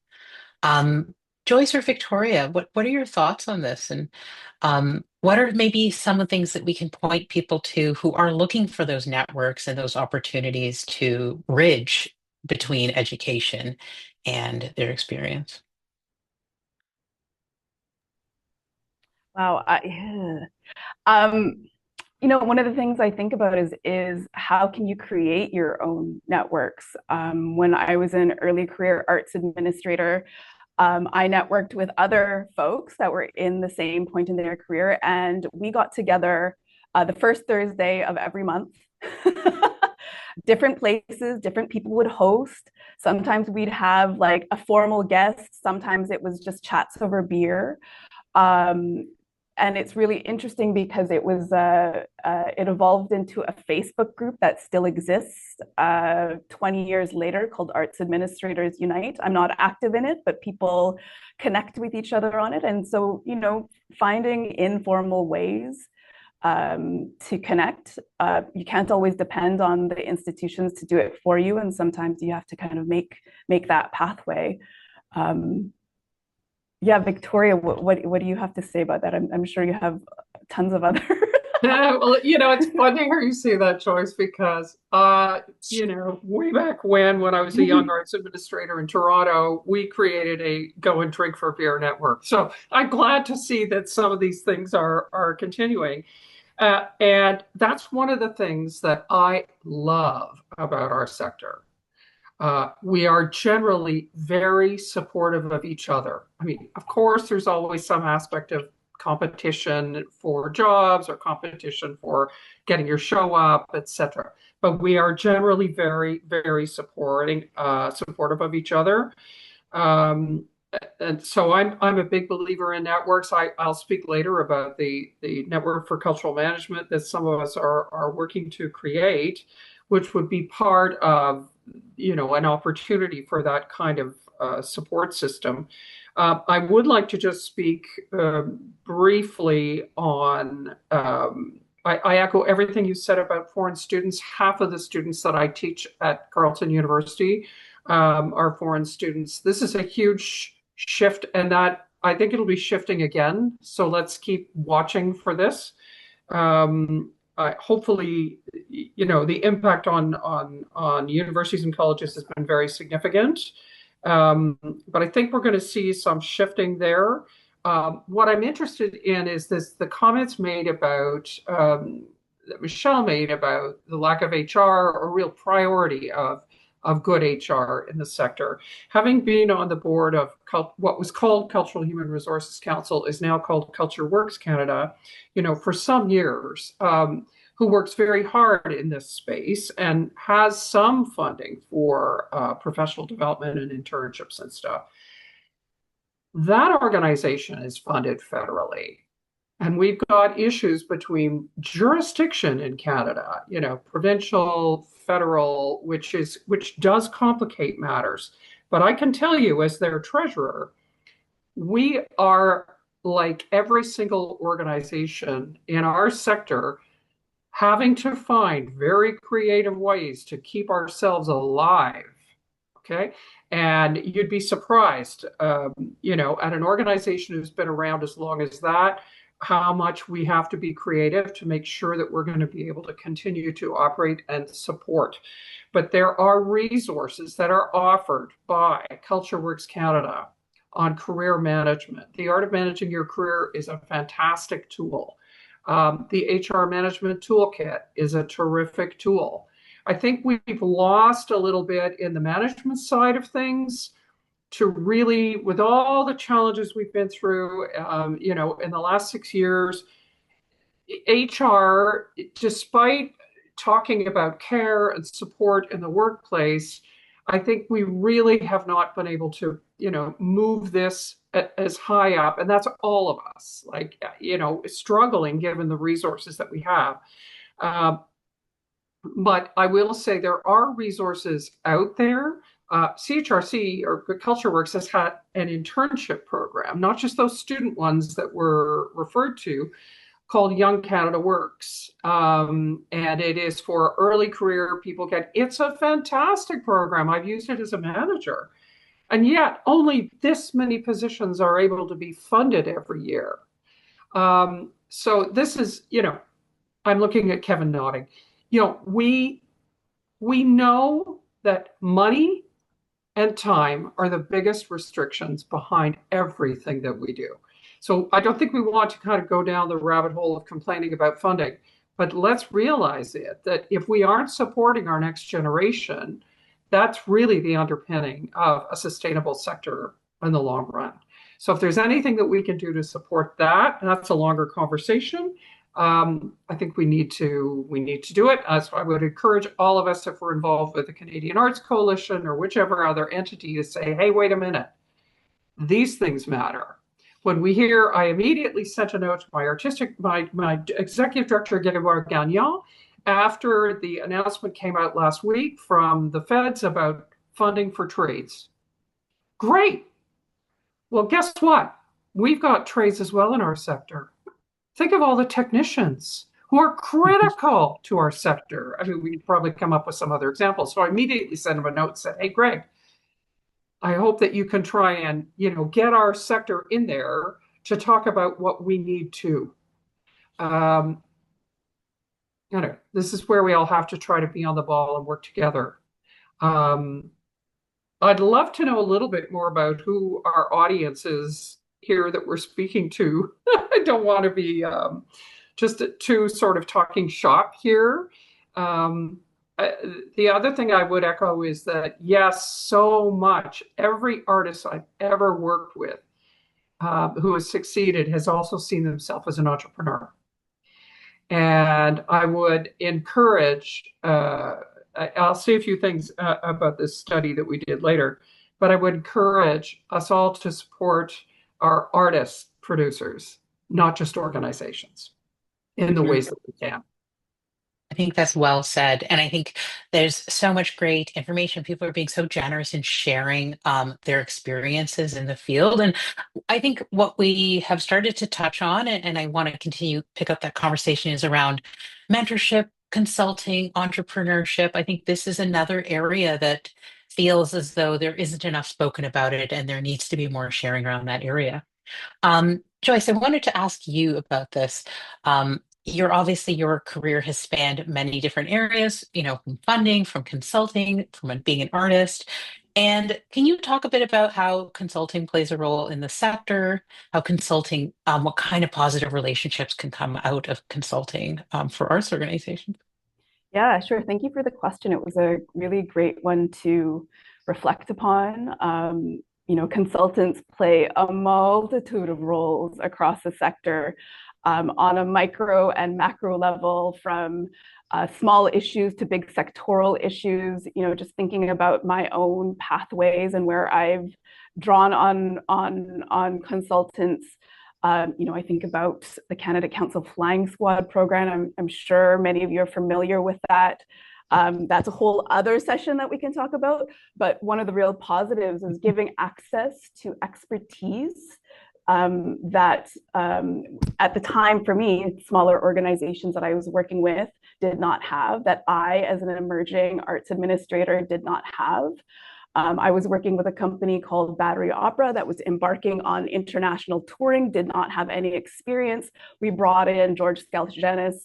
Joyce or Victoria, what are your thoughts on this? And what are maybe some of the things that we can point people to who are looking for those networks and those opportunities to bridge between education and their experience?
Wow. One of the things I think about is how can you create your own networks? When I was an early career arts administrator, I networked with other folks that were in the same point in their career, and we got together the first Thursday of every month. Different places, different people would host. Sometimes we'd have like a formal guest. Sometimes it was just chats over beer. And it's really interesting because it evolved into a Facebook group that still exists 20 years later called Arts Administrators Unite. I'm not active in it, but people connect with each other on it. And so, finding informal ways to connect. You can't always depend on the institutions to do it for you. And sometimes you have to kind of make that pathway. Yeah, Victoria, what do you have to say about that? I'm sure you have tons of other.
Well, it's funny to hear you say that, Joyce, because, way back when I was a young arts administrator in Toronto, we created a Go and Drink for Beer network. So I'm glad to see that some of these things are continuing. And that's one of the things that I love about our sector. We are generally very supportive of each other. I mean, of course, there's always some aspect of competition for jobs or competition for getting your show up, etc. But we are generally very, very supportive of each other. And so I'm a big believer in networks. I'll speak later about the network for cultural management that some of us are working to create, which would be part of an opportunity for that kind of support system. I would like to just speak briefly on. I echo everything you said about foreign students. Half of the students that I teach at Carleton University are foreign students. This is a huge shift, and that I think it'll be shifting again. So let's keep watching for this. Hopefully, the impact on universities and colleges has been very significant. But I think we're going to see some shifting there. What I'm interested in is the comments made about that Michelle made about the lack of HR, or real priority of good HR in the sector. Having been on the board of what was called Cultural Human Resources Council is now called Culture Works Canada, for some years, who works very hard in this space and has some funding for professional development and internships and stuff. That organization is funded federally. And we've got issues between jurisdiction in Canada, provincial, federal, which does complicate matters. But I can tell you, as their treasurer, we are, like every single organization in our sector, having to find very creative ways to keep ourselves alive. Okay. And you'd be surprised, at an organization who's been around as long as that, how much we have to be creative to make sure that we're going to be able to continue to operate and support. But there are resources that are offered by Culture Works Canada on career management. The Art of Managing Your Career is a fantastic tool. The HR Management Toolkit is a terrific tool. I think we've lost a little bit in the management side of things to really, with all the challenges we've been through, in the last 6 years, HR, despite talking about care and support in the workplace, I think we really have not been able to, move this as high up. And that's all of us, struggling given the resources that we have. But I will say there are resources out there. CHRC or Culture Works has had an internship program, not just those student ones that were referred to, called Young Canada Works. And it is for early career people. It's a fantastic program. I've used it as a manager. And yet only this many positions are able to be funded every year. So this is, I'm looking at Kevin nodding. We know that money and time are the biggest restrictions behind everything that we do. So I don't think we want to kind of go down the rabbit hole of complaining about funding, but let's realize that if we aren't supporting our next generation, that's really the underpinning of a sustainable sector in the long run. So if there's anything that we can do to support that, that's a longer conversation. I think we need to do it. So I would encourage all of us, if we're involved with the Canadian Arts Coalition or whichever other entity, to say, hey, wait a minute, these things matter. When we hear, I immediately sent a note to my executive director, Grégoire Gagnon, after the announcement came out last week from the feds about funding for trades. Great. Well, guess what? We've got trades as well in our sector. Think of all the technicians who are critical to our sector. I mean, we could probably come up with some other examples. So I immediately sent him a note and said, hey, Greg, I hope that you can try and, get our sector in there to talk about what we need to. This is where we all have to try to be on the ball and work together. I'd love to know a little bit more about who our audience is here that we're speaking to. I don't want to be just too sort of talking shop here. The other thing I would echo is that, yes, so much, every artist I've ever worked with who has succeeded has also seen themselves as an entrepreneur. And I would encourage, I'll say a few things about this study that we did later, but I would encourage us all to support our artists, producers, not just organizations, in the ways that we can.
I think that's well said. And I think there's so much great information. People are being so generous in sharing their experiences in the field. And I think what we have started to touch on, and I want to continue pick up that conversation, is around mentorship, consulting, entrepreneurship. I think this is another area that feels as though there isn't enough spoken about it, and there needs to be more sharing around that area. Joyce, I wanted to ask you about this. Your career has spanned many different areas, from funding, from consulting, from being an artist. And can you talk a bit about how consulting plays a role in the sector, how consulting, what kind of positive relationships can come out of consulting for arts organizations?
Yeah, sure. Thank you for the question. It was a really great one to reflect upon. Consultants play a multitude of roles across the sector on a micro and macro level, from small issues to big sectoral issues. Just thinking about my own pathways and where I've drawn on consultants. I think about the Canada Council Flying Squad program. I'm sure many of you are familiar with that. That's a whole other session that we can talk about. But one of the real positives is giving access to expertise that at the time, for me, smaller organizations that I was working with did not have, that I, as an emerging arts administrator, did not have. I was working with a company called Battery Opera that was embarking on international touring, did not have any experience. We brought in George Skalgenis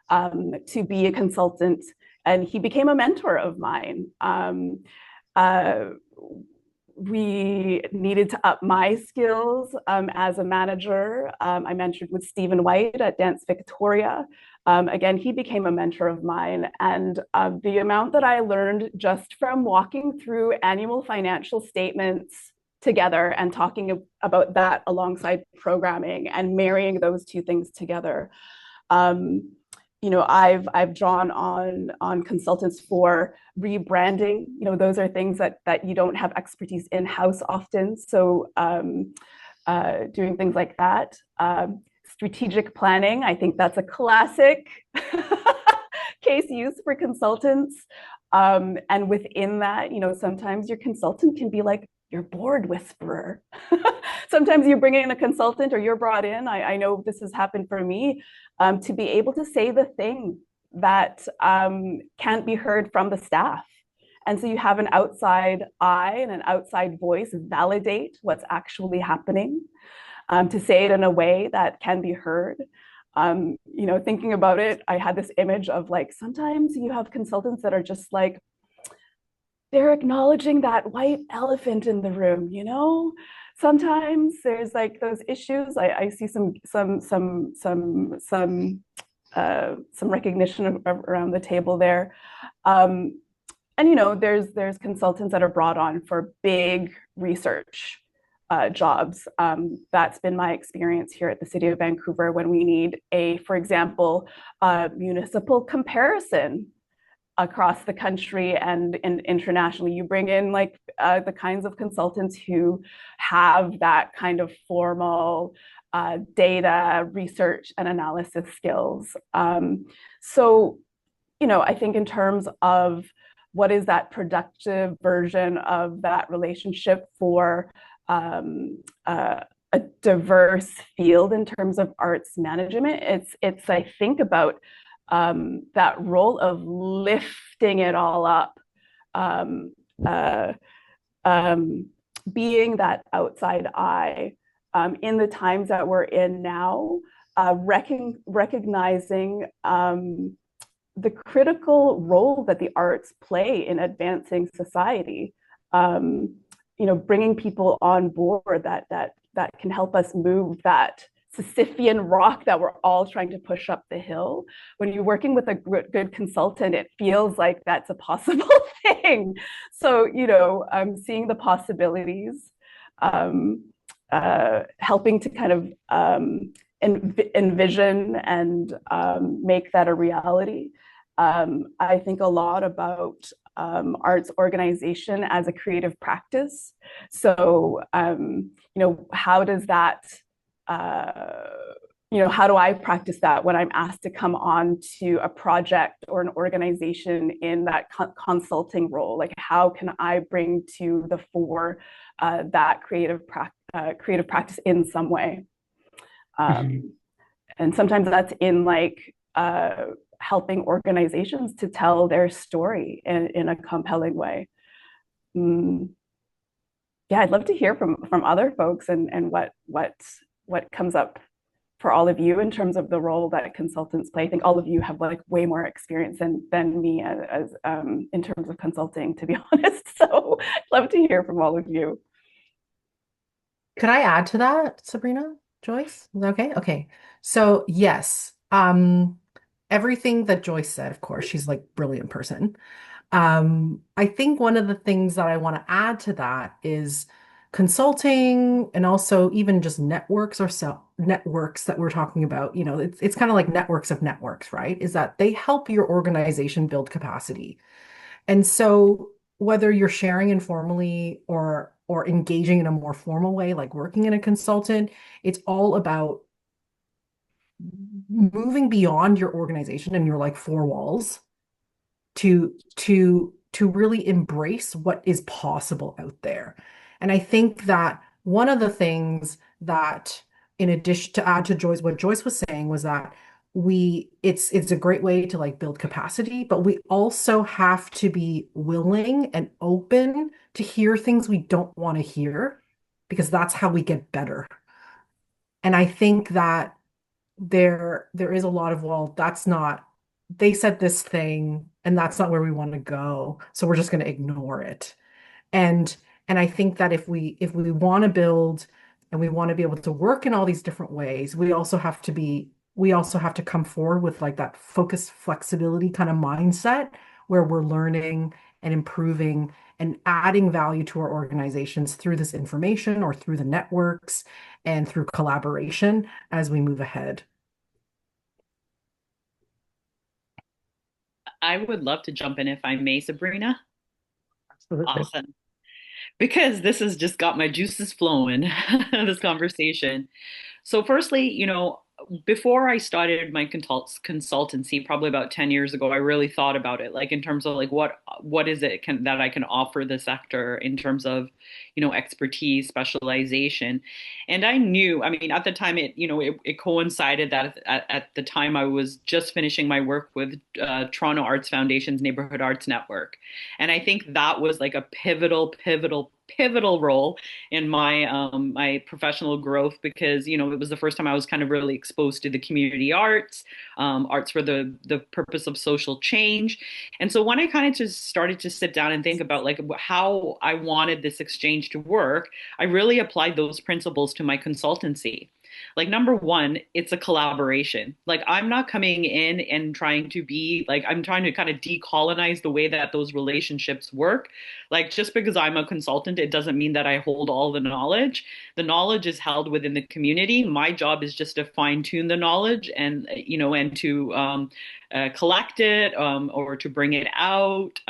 to be a consultant, and he became a mentor of mine. We needed to up my skills as a manager. I mentored with Stephen White at Dance Victoria. Again, he became a mentor of mine. And the amount that I learned just from walking through annual financial statements together and talking about that alongside programming and marrying those two things together. I've drawn on consultants for rebranding. Those are things that you don't have expertise in-house often. So doing things like that. Strategic planning, I think that's a classic case use for consultants. And within that, sometimes your consultant can be like your board whisperer. Sometimes you bring in a consultant or you're brought in. I know this has happened for me, to be able to say the thing that can't be heard from the staff. And so you have an outside eye and an outside voice validate what's actually happening, to say it in a way that can be heard. Thinking about it, I had this image of like, sometimes you have consultants that are just like, they're acknowledging that white elephant in the room, Sometimes there's like those issues. I see some recognition around the table there. And there's consultants that are brought on for big research jobs. That's been my experience here at the City of Vancouver when we need for example, municipal comparison across the country and internationally. You bring in like the kinds of consultants who have that kind of formal data research and analysis skills. So, I think in terms of what is that productive version of that relationship for a diverse field in terms of arts management, it's I think about that role of lifting it all up, being that outside eye in the times that we're in now, recognizing the critical role that the arts play in advancing society. Bringing people on board that can help us move that Sisyphean rock that we're all trying to push up the hill. When you're working with a good consultant, it feels like that's a possible thing. So, seeing the possibilities, helping to kind of envision and make that a reality. I think a lot about arts organization as a creative practice. So, how does that, how do I practice that when I'm asked to come on to a project or an organization in that consulting role? Like, how can I bring to the fore that creative practice in some way? And sometimes that's in like helping organizations to tell their story in a compelling way. Yeah, I'd love to hear from other folks and what comes up for all of you in terms of the role that consultants play. I think all of you have like way more experience than me as in terms of consulting, to be honest. So I'd love to hear from all of you.
Could I add to that, Sabrina, Joyce? Is that okay? Okay. So yes, everything that Joyce said, of course, she's like a brilliant person. I think one of the things that I want to add to that is consulting and also even just networks or networks that we're talking about, it's kind of like networks of networks, right? Is that they help your organization build capacity. And so whether you're sharing informally or engaging in a more formal way, like working in a consultant, it's all about moving beyond your organization and your like four walls to really embrace what is possible out there. And I think that one of the things that, in addition to add to what Joyce was saying, was that it's a great way to like build capacity, but we also have to be willing and open to hear things we don't want to hear, because that's how we get better. And I think that there is a lot of, well, they said this thing and that's not where we want to go, so we're just going to ignore it. And I think that if we want to build and we want to be able to work in all these different ways, we also have to come forward with like that focus flexibility kind of mindset where we're learning and improving and adding value to our organizations through this information or through the networks and through collaboration as we move ahead.
I would love to jump in if I may, Sabrina.
Absolutely.
Awesome. Because this has just got my juices flowing, this conversation. So firstly, before I started my consultancy, probably about 10 years ago, I really thought about it, like in terms of like what is it that I can offer the sector in terms of, expertise, specialization. And I knew, I mean, at the time it coincided that at the time I was just finishing my work with Toronto Arts Foundation's Neighborhood Arts Network. And I think that was like a pivotal role in my professional growth, because it was the first time I was kind of really exposed to the community arts, arts for the purpose of social change. And so when I kind of just started to sit down and think about like how I wanted this exchange to work, I really applied those principles to my consultancy. Like, number one, it's a collaboration. Like, I'm not coming in and trying to be like, I'm trying to kind of decolonize the way that those relationships work. Like, just because I'm a consultant, it doesn't mean that I hold all the knowledge. The knowledge is held within the community. My job is just to fine tune the knowledge and to collect it, or to bring it out.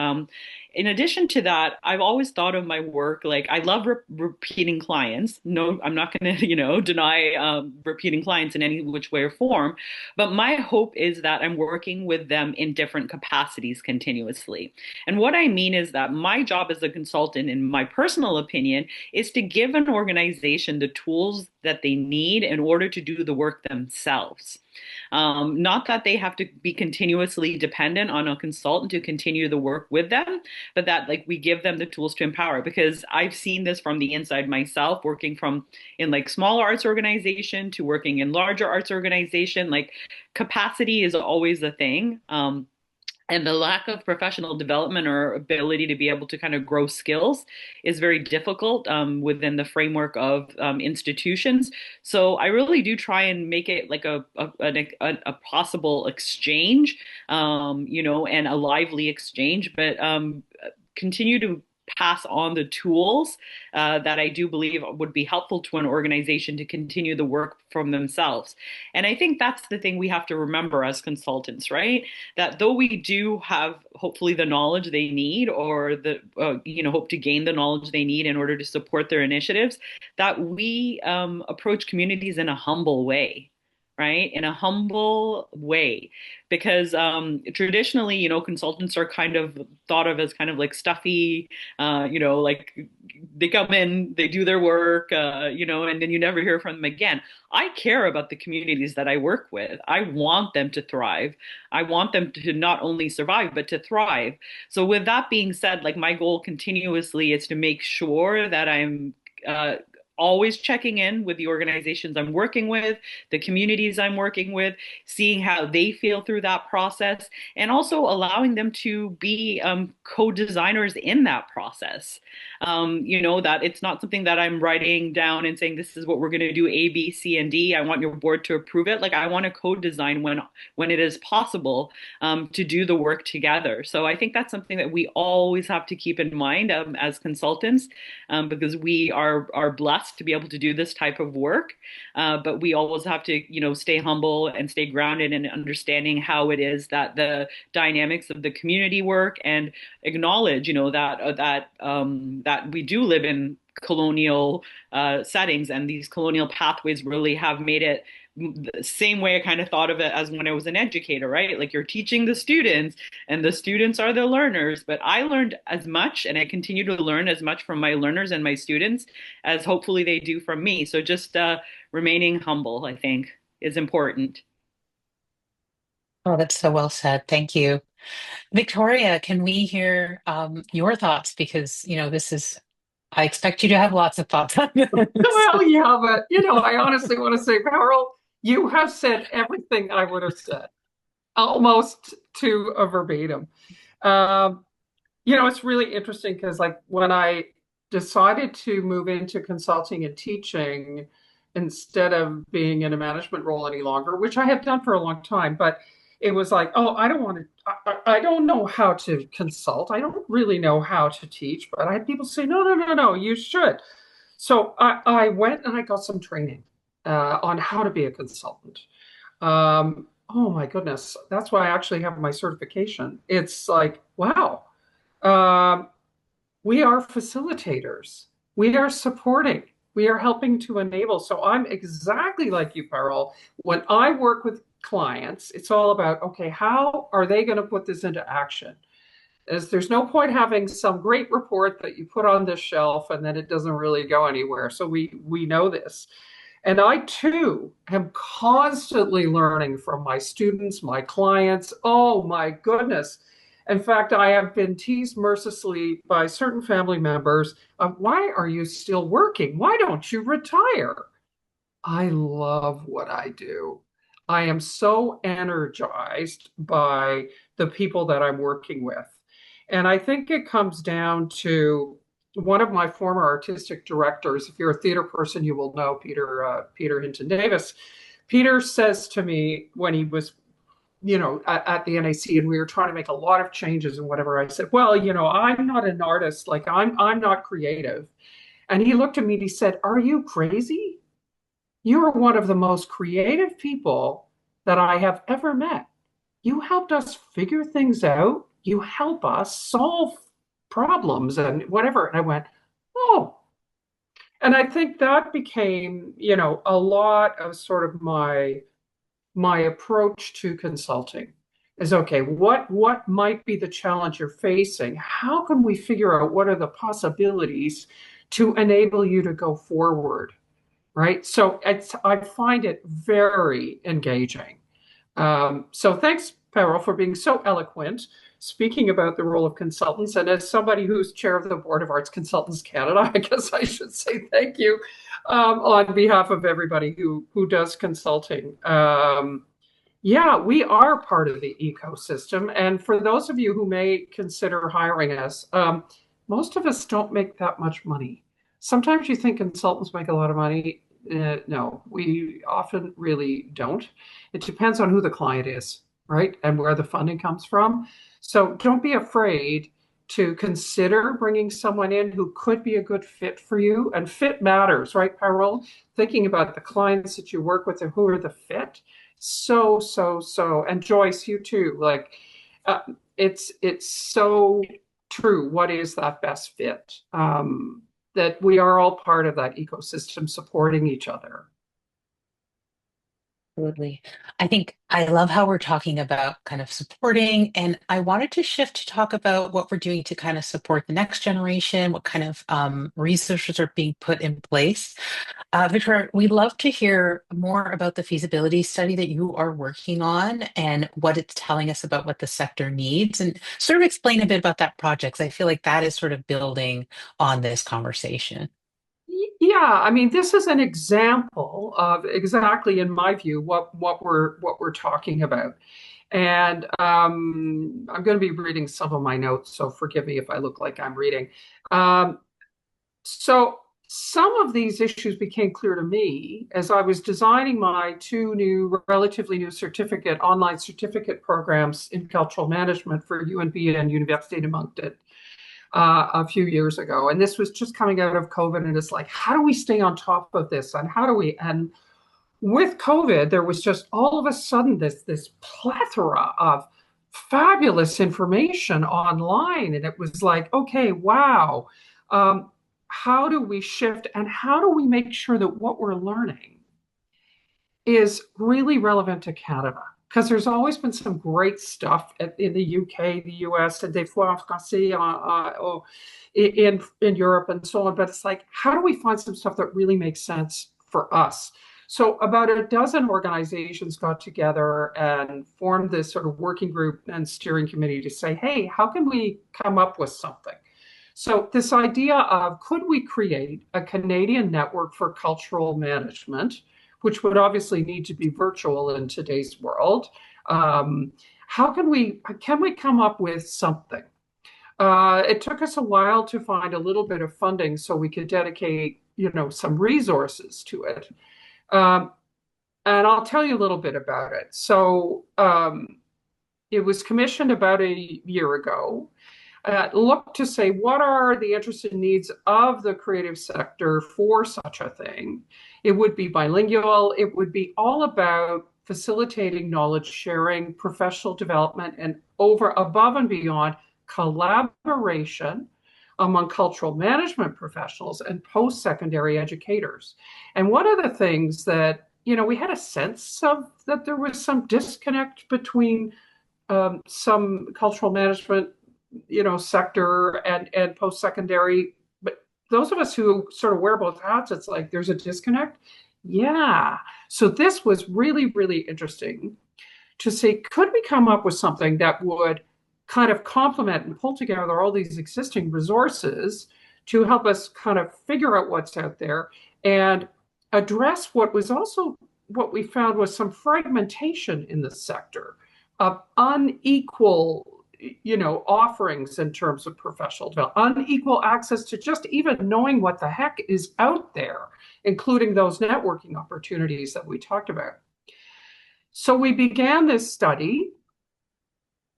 In addition to that, I've always thought of my work like I love repeating clients. No, I'm not going to, deny repeating clients in any which way or form. But my hope is that I'm working with them in different capacities continuously. And what I mean is that my job as a consultant, in my personal opinion, is to give an organization the tools that they need in order to do the work themselves. Not that they have to be continuously dependent on a consultant to continue the work with them, but that like we give them the tools to empower. Because I've seen this from the inside myself, working from in like smaller arts organization to working in larger arts organization. Like, capacity is always a thing. And the lack of professional development or ability to be able to kind of grow skills is very difficult within the framework of institutions. So I really do try and make it like a possible exchange, and a lively exchange, but continue to pass on the tools that I do believe would be helpful to an organization to continue the work from themselves. And I think that's the thing we have to remember as consultants, right? That though we do have hopefully the knowledge they need, or hope to gain the knowledge they need in order to support their initiatives, that we approach communities in a humble way. Right? In a humble way, because traditionally, consultants are kind of thought of as kind of like stuffy, like they come in, they do their work, and then you never hear from them again. I care about the communities that I work with. I want them to thrive. I want them to not only survive, but to thrive. So with that being said, like my goal continuously is to make sure that I'm always checking in with the organizations I'm working with, the communities I'm working with, seeing how they feel through that process, and also allowing them to be co-designers in that process. That it's not something that I'm writing down and saying, this is what we're going to do, A, B, C, and D. I want your board to approve it. Like, I want to co-design when it is possible to do the work together. So I think that's something that we always have to keep in mind as consultants, because we are blessed to be able to do this type of work. But we always have to, stay humble and stay grounded in understanding how it is that the dynamics of the community work, and acknowledge, that we do live in colonial settings, and these colonial pathways really have made it the same way I kind of thought of it as when I was an educator, right? Like, you're teaching the students and the students are the learners, but I learned as much and I continue to learn as much from my learners and my students as hopefully they do from me. So just remaining humble, I think, is important.
Oh, that's so well said. Thank you. Victoria, can we hear your thoughts? Because, I expect you to have lots of thoughts on this.
Well, yeah, but I honestly want to say, Carol, you have said everything I would have said, almost to a verbatim. It's really interesting because, like, when I decided to move into consulting and teaching instead of being in a management role any longer, which I have done for a long time, but it was like, oh, I don't want to, I don't know how to consult. I don't really know how to teach, but I had people say, no, you should. So I went and I got some training on how to be a consultant. Oh my goodness. That's why I actually have my certification. It's like, wow. We are facilitators. We are supporting. We are helping to enable. So I'm exactly like you, Parol. When I work with clients, it's all about, okay, how are they going to put this into action? As there's no point having some great report that you put on this shelf and then it doesn't really go anywhere. So we know this. And I too am constantly learning from my students, my clients. Oh my goodness. In fact, I have been teased mercilessly by certain family members of, why are you still working? Why don't you retire? I love what I do. I am so energized by the people that I'm working with. And I think it comes down to one of my former artistic directors. If you're a theater person, you will know Peter Hinton Davis. Peter says to me when he was, at the NAC, and we were trying to make a lot of changes and whatever. I said, well, I'm not an artist. Like I'm not creative. And he looked at me and he said, are you crazy? You are one of the most creative people that I have ever met. You helped us figure things out. You help us solve problems and whatever. And I went, oh. And I think that became, a lot of sort of my approach to consulting is, okay, what might be the challenge you're facing? How can we figure out what are the possibilities to enable you to go forward? Right. So I find it very engaging. So thanks, Peril, for being so eloquent, speaking about the role of consultants. And as somebody who's chair of the Board of Arts Consultants Canada, I guess I should say thank you on behalf of everybody who does consulting. Yeah, we are part of the ecosystem. And for those of you who may consider hiring us, most of us don't make that much money. Sometimes you think consultants make a lot of money. No, we often really don't. It depends on who the client is, right? And where the funding comes from. So don't be afraid to consider bringing someone in who could be a good fit for you. And fit matters, right, Parol? Thinking about the clients that you work with and who are the fit. So. And Joyce, you too. Like, it's so true. What is that best fit? That we are all part of that ecosystem supporting each other.
Absolutely. I think I love how we're talking about kind of supporting, and I wanted to shift to talk about what we're doing to kind of support the next generation, what kind of resources are being put in place. Victoria, we'd love to hear more about the feasibility study that you are working on and what it's telling us about what the sector needs, and sort of explain a bit about that project, 'cause I feel like that is sort of building on this conversation.
Yeah, I mean, this is an example of exactly, in my view, what we're talking about. And I'm going to be reading some of my notes, so forgive me if I look like I'm reading. Um, so some of these issues became clear to me as I was designing my two relatively new online certificate programs in cultural management for UNB and Université de Moncton a few years ago. And this was just coming out of COVID. And it's like, how do we stay on top of this? And and with COVID, there was just all of a sudden this plethora of fabulous information online. And it was like, okay, wow. How do we shift and how do we make sure that what we're learning is really relevant to Canada? Because there's always been some great stuff in the UK, the US, and des fois en français in Europe and so on. But it's like, how do we find some stuff that really makes sense for us? So about a dozen organizations got together and formed this sort of working group and steering committee to say, hey, how can we come up with something? So this idea of, could we create a Canadian network for cultural management, which would obviously need to be virtual in today's world? How can we come up with something? It took us a while to find a little bit of funding so we could dedicate, some resources to it. And I'll tell you a little bit about it. So it was commissioned about a year ago. Look to say, what are the interests and needs of the creative sector for such a thing? It would be bilingual. It would be all about facilitating knowledge sharing, professional development, and above and beyond collaboration among cultural management professionals and post-secondary educators. And one of the things that, we had a sense of that there was some disconnect between some cultural management, sector and post-secondary. But those of us who sort of wear both hats, it's like there's a disconnect. Yeah. So this was really, really interesting to say, could we come up with something that would kind of complement and pull together all these existing resources to help us kind of figure out what's out there and address what we found was some fragmentation in the sector of unequal, offerings in terms of professional development, unequal access to just even knowing what the heck is out there, including those networking opportunities that we talked about. So we began this study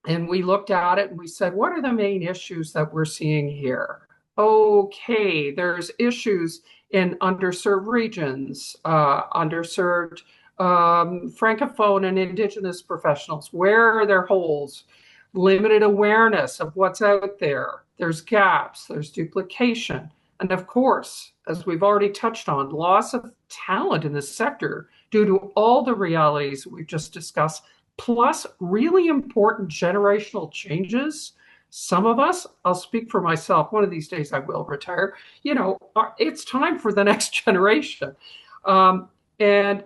and we looked at it and we said, what are the main issues that we're seeing here? Okay, there's issues in underserved regions, underserved Francophone and Indigenous professionals. Where are their holes? Limited awareness of what's out there. There's gaps, there's duplication. And of course, as we've already touched on, loss of talent in this sector due to all the realities we've just discussed, plus really important generational changes. Some of us, I'll speak for myself, one of these days I will retire, it's time for the next generation. And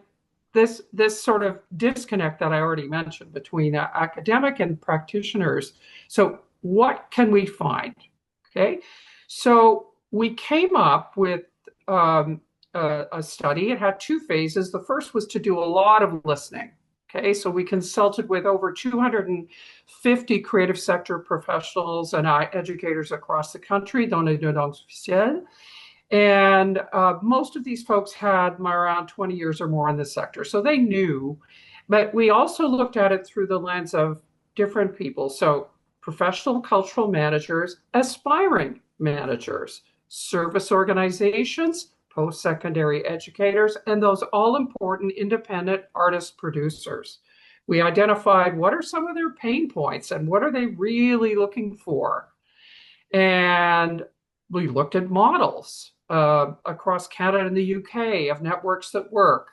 this sort of disconnect that I already mentioned between academic and practitioners. So what can we find? Okay, so we came up with a study. It had two phases. The first was to do a lot of listening. Okay, so we consulted with over 250 creative sector professionals and educators across the country, dans les deux langues officielles. And most of these folks had around 20 years or more in the sector, so they knew. But we also looked at it through the lens of different people. So professional cultural managers, aspiring managers, service organizations, post-secondary educators, and those all-important independent artist producers. We identified what are some of their pain points and what are they really looking for. And we looked at models across Canada and the UK of networks that work.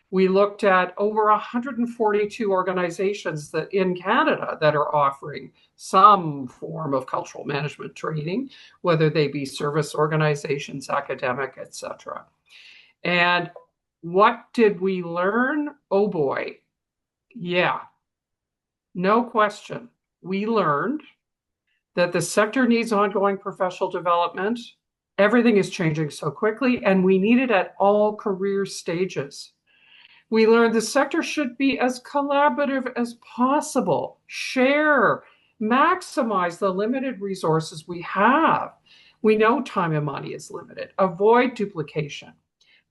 We looked at over 142 organizations that in Canada that are offering some form of cultural management training, whether they be service organizations, academic, etc. And what did we learn? Oh boy, yeah, no question. We learned that the sector needs ongoing professional development. Everything is changing so quickly, and we need it at all career stages. We learned the sector should be as collaborative as possible, share, maximize the limited resources we have. We know time and money is limited. Avoid duplication.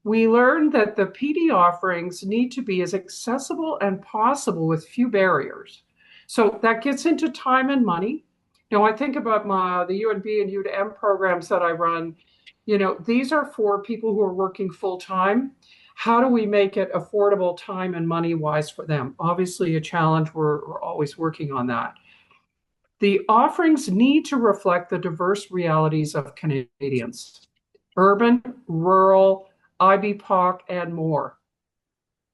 We learned that the PD offerings need to be as accessible and possible with few barriers. So that gets into time and money. I think about the UNB and U2M programs that I run. These are for people who are working full time. How do we make it affordable time and money wise for them? Obviously a challenge. We're always working on that. The offerings need to reflect the diverse realities of Canadians, urban, rural, IBPOC, and more.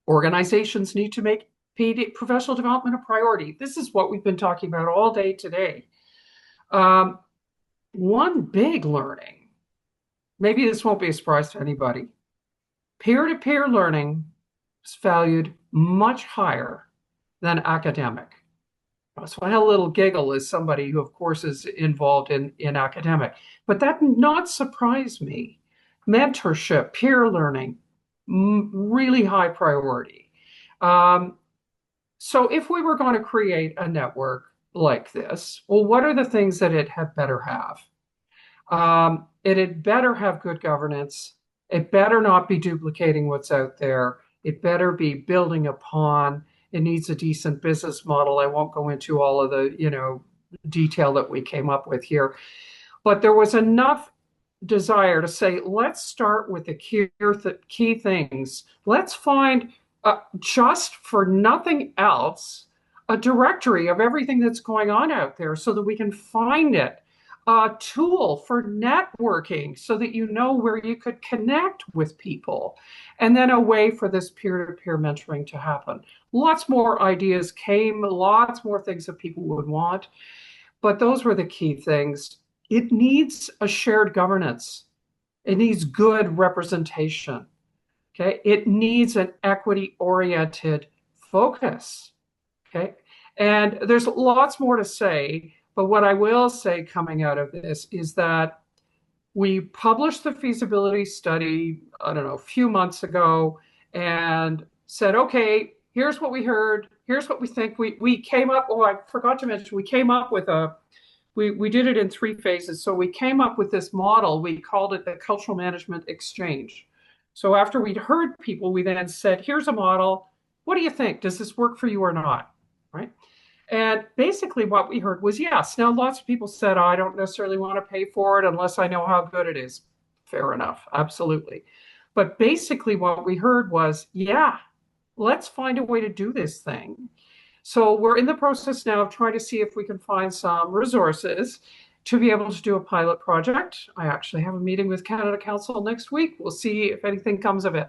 Organizations need to make PD, professional development, a priority. This is what we've been talking about all day today. One big learning, maybe this won't be a surprise to anybody, peer-to-peer learning is valued much higher than academic. So I had a little giggle as somebody who, of course, is involved in academic, but that did not surprise me. Mentorship, peer learning, really high priority. So if we were going to create a network like this, well, what are the things that it had better have? It had better have good governance. It better not be duplicating what's out there. It better be building upon. It needs a decent business model. I won't go into all of the, detail that we came up with here, but there was enough desire to say, let's start with the key things. Let's find, just for nothing else, a directory of everything that's going on out there so that we can find it. a tool for networking so that you know where you could connect with people, and then a way for this peer-to-peer mentoring to happen. Lots more ideas came, lots more things that people would want, but those were the key things. It needs a shared governance. It needs good representation. Okay. It needs an equity oriented focus. Okay. And there's lots more to say, but what I will say coming out of this is that we published the feasibility study, I don't know, a few months ago and said, okay, here's what we heard. Here's what we think. We came up, oh, I forgot to mention, we came up with we did it in 3 phases. So we came up with this model. We called it the Cultural Management Exchange. So after we'd heard people, we then said, here's a model. What do you think? Does this work for you or not? Right. And basically what we heard was yes. Now, lots of people said, I don't necessarily want to pay for it unless I know how good it is. Fair enough. Absolutely. But basically what we heard was, yeah, let's find a way to do this thing. So we're in the process now of trying to see if we can find some resources to be able to do a pilot project. I actually have a meeting with Canada Council next week. We'll see if anything comes of it.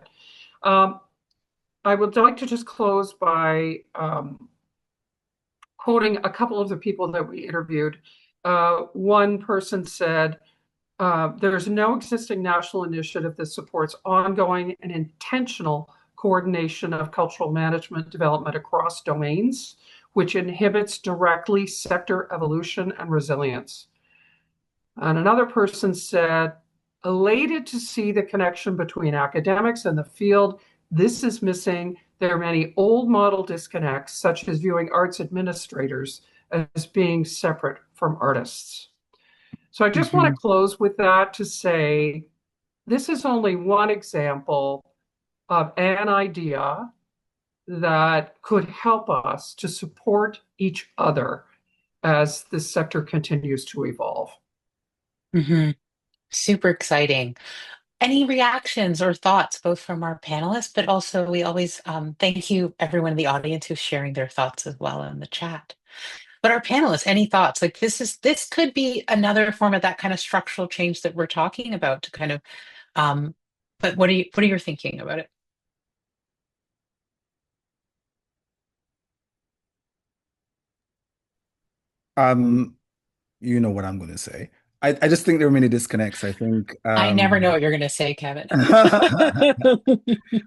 I would like to just close by quoting a couple of the people that we interviewed. One person said, there's no existing national initiative that supports ongoing and intentional coordination of cultural management development across domains, which inhibits directly sector evolution and resilience. And another person said, elated to see the connection between academics and the field. This is missing. There are many old model disconnects, such as viewing arts administrators as being separate from artists. So I just want to close with that to say, this is only one example of an idea that could help us to support each other as this sector continues to evolve.
Mm-hmm. Super exciting. Any reactions or thoughts, both from our panelists, but also we always thank you, everyone in the audience who's sharing their thoughts as well in the chat. But our panelists, any thoughts? Like this could be another form of that kind of structural change that we're talking about to kind of, but what are you thinking about it?
Um, you know what I'm going to say. I just think there are many disconnects. I think
I never know what you're going to say, Kevin.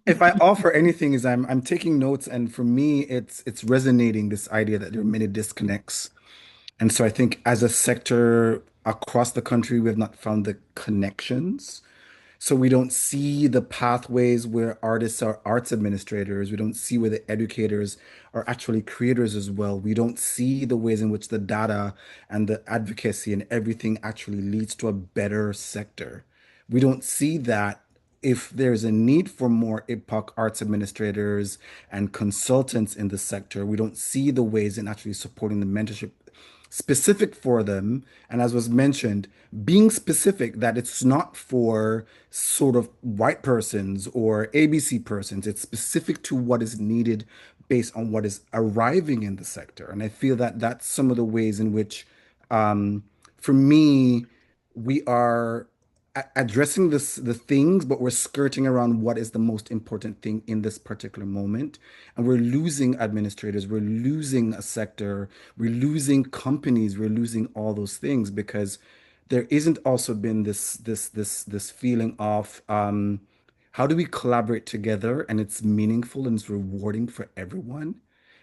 if I offer anything is I'm taking notes, and for me it's resonating, this idea that there are many disconnects. And so I think as a sector across the country, we have not found the connections. So we don't see the pathways where artists are arts administrators. We don't see where the educators are actually creators as well. We don't see the ways in which the data and the advocacy and everything actually leads to a better sector. We don't see that if there's a need for more IPOC arts administrators and consultants in the sector, we don't see the ways in actually supporting the mentorship specific for them. And as was mentioned, being specific that it's not for sort of white persons or ABC persons. It's specific to what is needed based on what is arriving in the sector. And I feel that that's some of the ways in which, for me, we are addressing the things, but we're skirting around what is the most important thing in this particular moment. And we're losing administrators, we're losing a sector, we're losing companies, we're losing all those things because there isn't also been this feeling of how do we collaborate together and it's meaningful and it's rewarding for everyone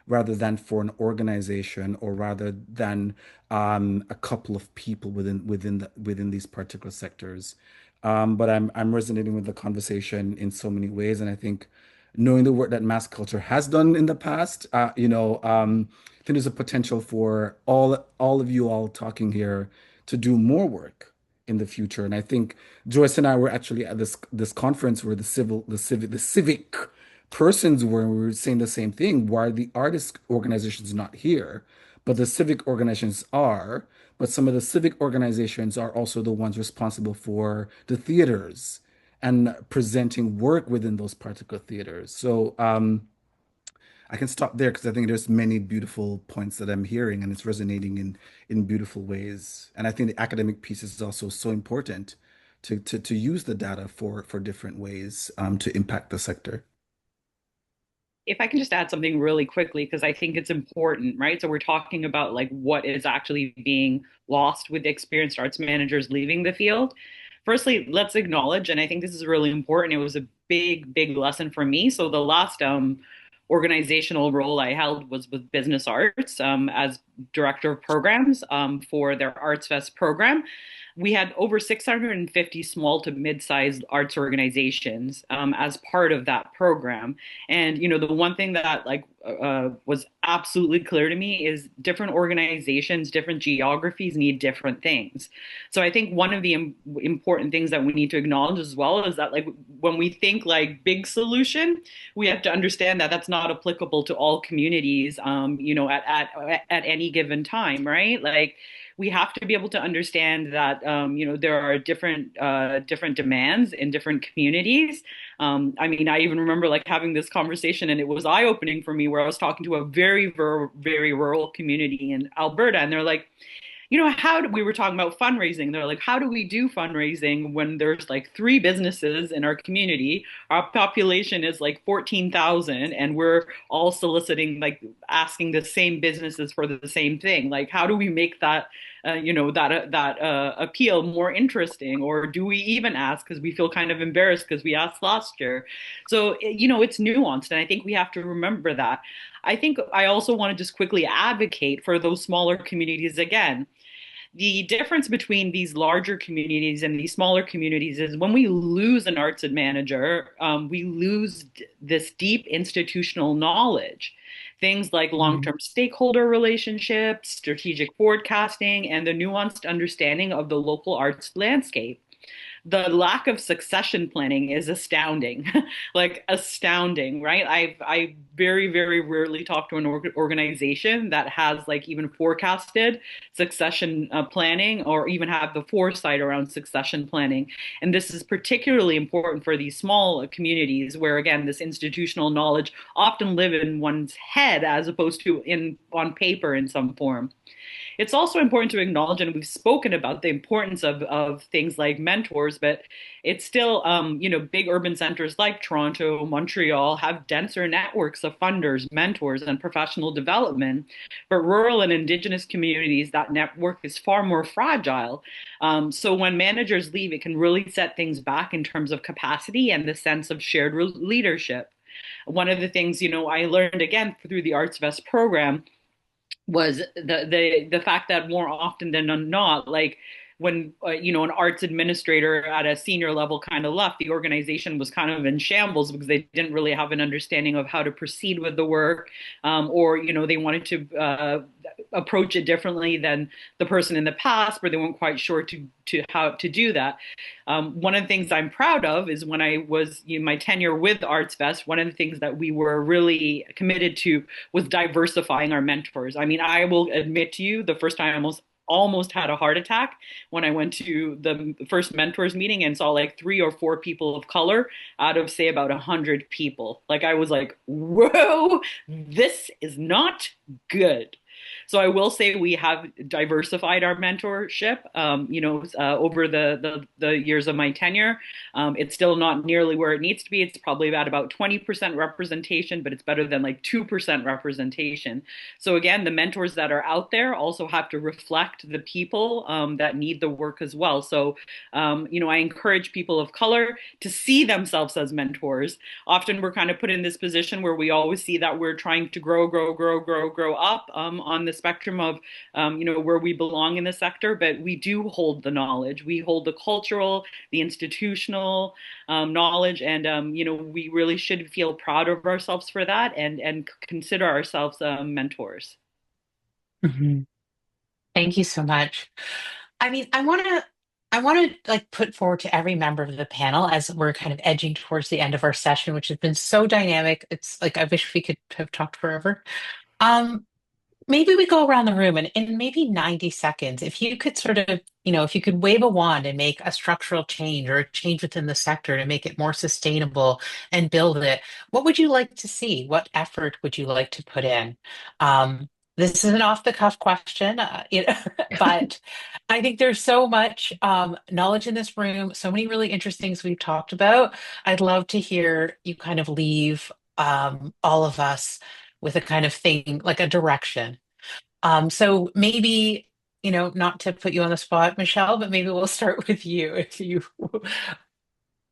rather than for an organization or rather than a couple of people within these particular sectors. But I'm resonating with the conversation in so many ways, and I think knowing the work that mass culture has done in the past, I think there's a potential for all of you all talking here to do more work in the future. And I think Joyce and I were actually at this conference where the civic persons were, and we were saying the same thing. Why are the artist organizations not here? But the civic organizations are. But some of the civic organizations are also the ones responsible for the theaters and presenting work within those particular theaters. So I can stop there because I think there's many beautiful points that I'm hearing and it's resonating in beautiful ways. And I think the academic piece is also so important to use the data for different ways to impact the sector.
If I can just add something really quickly, because I think it's important, right? So we're talking about like what is actually being lost with experienced arts managers leaving the field. Firstly, let's acknowledge, and I think this is really important. It was a big, big lesson for me. So the last organizational role I held was with Business Arts as director of programs for their Arts Fest program. We had over 650 small to mid-sized arts organizations as part of that program. And the one thing that was absolutely clear to me is different organizations, different geographies need different things. So I think one of the important things that we need to acknowledge as well is that like when we think like big solution, we have to understand that that's not applicable to all communities, at any given time, right? Like we have to be able to understand that there are different demands in different communities. I mean, I even remember like having this conversation, and it was eye opening for me, where I was talking to a very, very, very rural community in Alberta, and they're like, how do we were talking about fundraising? They're like, how do we do fundraising when there's like three businesses in our community? Our population is like 14,000 and we're all soliciting, like asking the same businesses for the same thing. Like, how do we make that, that appeal more interesting? Or do we even ask because we feel kind of embarrassed because we asked last year? So, it's nuanced. And I think we have to remember that. I think I also want to just quickly advocate for those smaller communities again. The difference between these larger communities and these smaller communities is when we lose an arts manager, we lose this deep institutional knowledge. Things like long-term stakeholder relationships, strategic forecasting, and the nuanced understanding of the local arts landscape. The lack of succession planning is astounding, like astounding, right? I very, very rarely talk to an organization that has like even forecasted succession planning or even have the foresight around succession planning. And this is particularly important for these small communities where, again, this institutional knowledge often live in one's head as opposed to on paper in some form. It's also important to acknowledge, and we've spoken about the importance of things like mentors, but it's still, big urban centers like Toronto, Montreal have denser networks of funders, mentors, and professional development. But rural and Indigenous communities, that network is far more fragile. So when managers leave, it can really set things back in terms of capacity and the sense of shared leadership. One of the things, I learned again through the Arts Vest program was the fact that more often than not, like when an arts administrator at a senior level kind of left, the organization was kind of in shambles because they didn't really have an understanding of how to proceed with the work, or they wanted to approach it differently than the person in the past, but they weren't quite sure to how to do that. One of the things I'm proud of is when I was my tenure with Arts Fest, one of the things that we were really committed to was diversifying our mentors. I mean, I will admit to you, the first time I almost had a heart attack when I went to the first mentors meeting and saw like 3 or 4 people of color out of say about 100 people. Like I was like, whoa, this is not good. So I will say we have diversified our mentorship, over the years of my tenure. It's still not nearly where it needs to be. It's probably at about 20% representation, but it's better than like 2% representation. So again, the mentors that are out there also have to reflect the people that need the work as well. So, I encourage people of color to see themselves as mentors. Often we're kind of put in this position where we always see that we're trying to grow up on the spectrum of, where we belong in the sector, but we do hold the knowledge. We hold the cultural, the institutional knowledge, and, we really should feel proud of ourselves for that and consider ourselves mentors.
Mm-hmm. Thank you so much. I mean, I want to like put forward to every member of the panel as we're kind of edging towards the end of our session, which has been so dynamic. It's like I wish we could have talked forever. Um, maybe we go around the room and in maybe 90 seconds, if you could sort of, if you could wave a wand and make a structural change or a change within the sector to make it more sustainable and build it, what would you like to see? What effort would you like to put in? This is an off-the-cuff question, but I think there's so much knowledge in this room, so many really interesting things we've talked about. I'd love to hear you kind of leave all of us with a kind of thing, like a direction. So maybe, not to put you on the spot, Michelle, but maybe we'll start with you if you.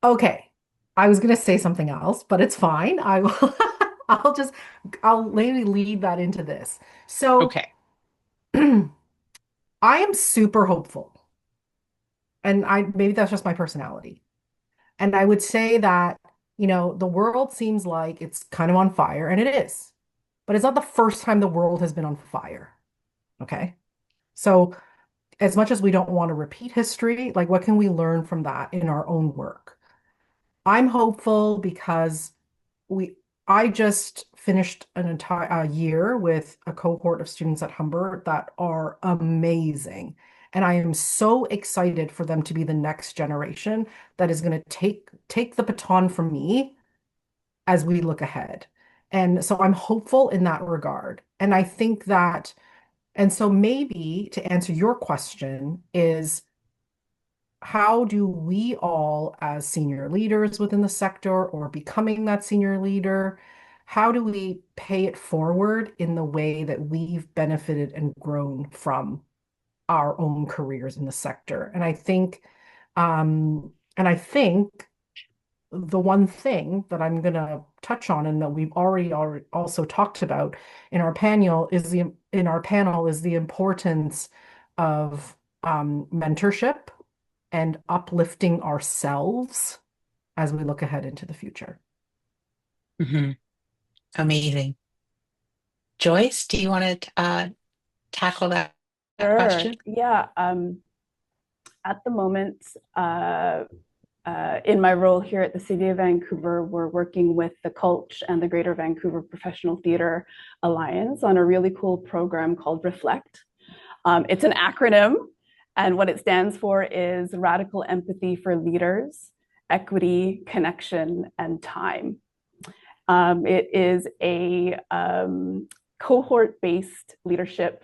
Okay. I was going to say something else, but it's fine. I will, I'll maybe lead that into this. So
Okay.
I am super hopeful. And maybe that's just my personality. And I would say that, the world seems like it's kind of on fire, and it is. But it's not the first time the world has been on fire. Okay. So as much as we don't want to repeat history, like what can we learn from that in our own work? I'm hopeful because we I just finished an entire year with a cohort of students at Humber that are amazing. And I am so excited for them to be the next generation that is going to take the baton from me as we look ahead. And so I'm hopeful in that regard. And I think that, and so maybe to answer your question is how do we all, as senior leaders within the sector or becoming that senior leader, how do we pay it forward in the way that we've benefited and grown from our own careers in the sector? And I think the one thing that I'm going to touch on and that we've already also talked about in our panel is the importance of mentorship and uplifting ourselves as we look ahead into the future.
Mhm. Amazing. Joyce, do you want to tackle that
Sure.
question?
Yeah. At the moment, in my role here at the City of Vancouver, we're working with the Culture and the Greater Vancouver Professional Theatre Alliance on a really cool program called Reflect. It's an acronym, and what it stands for is Radical Empathy for Leaders, Equity, Connection, and Time. It is a cohort-based leadership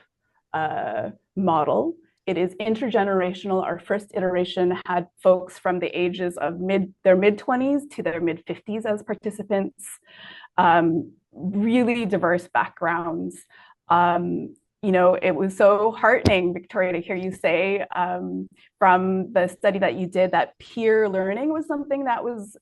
model. It is intergenerational. Our first iteration had folks from the ages of their mid-20s to their mid-50s as participants, really diverse backgrounds. It was so heartening, Victoria, to hear you say from the study that you did that peer learning was something that was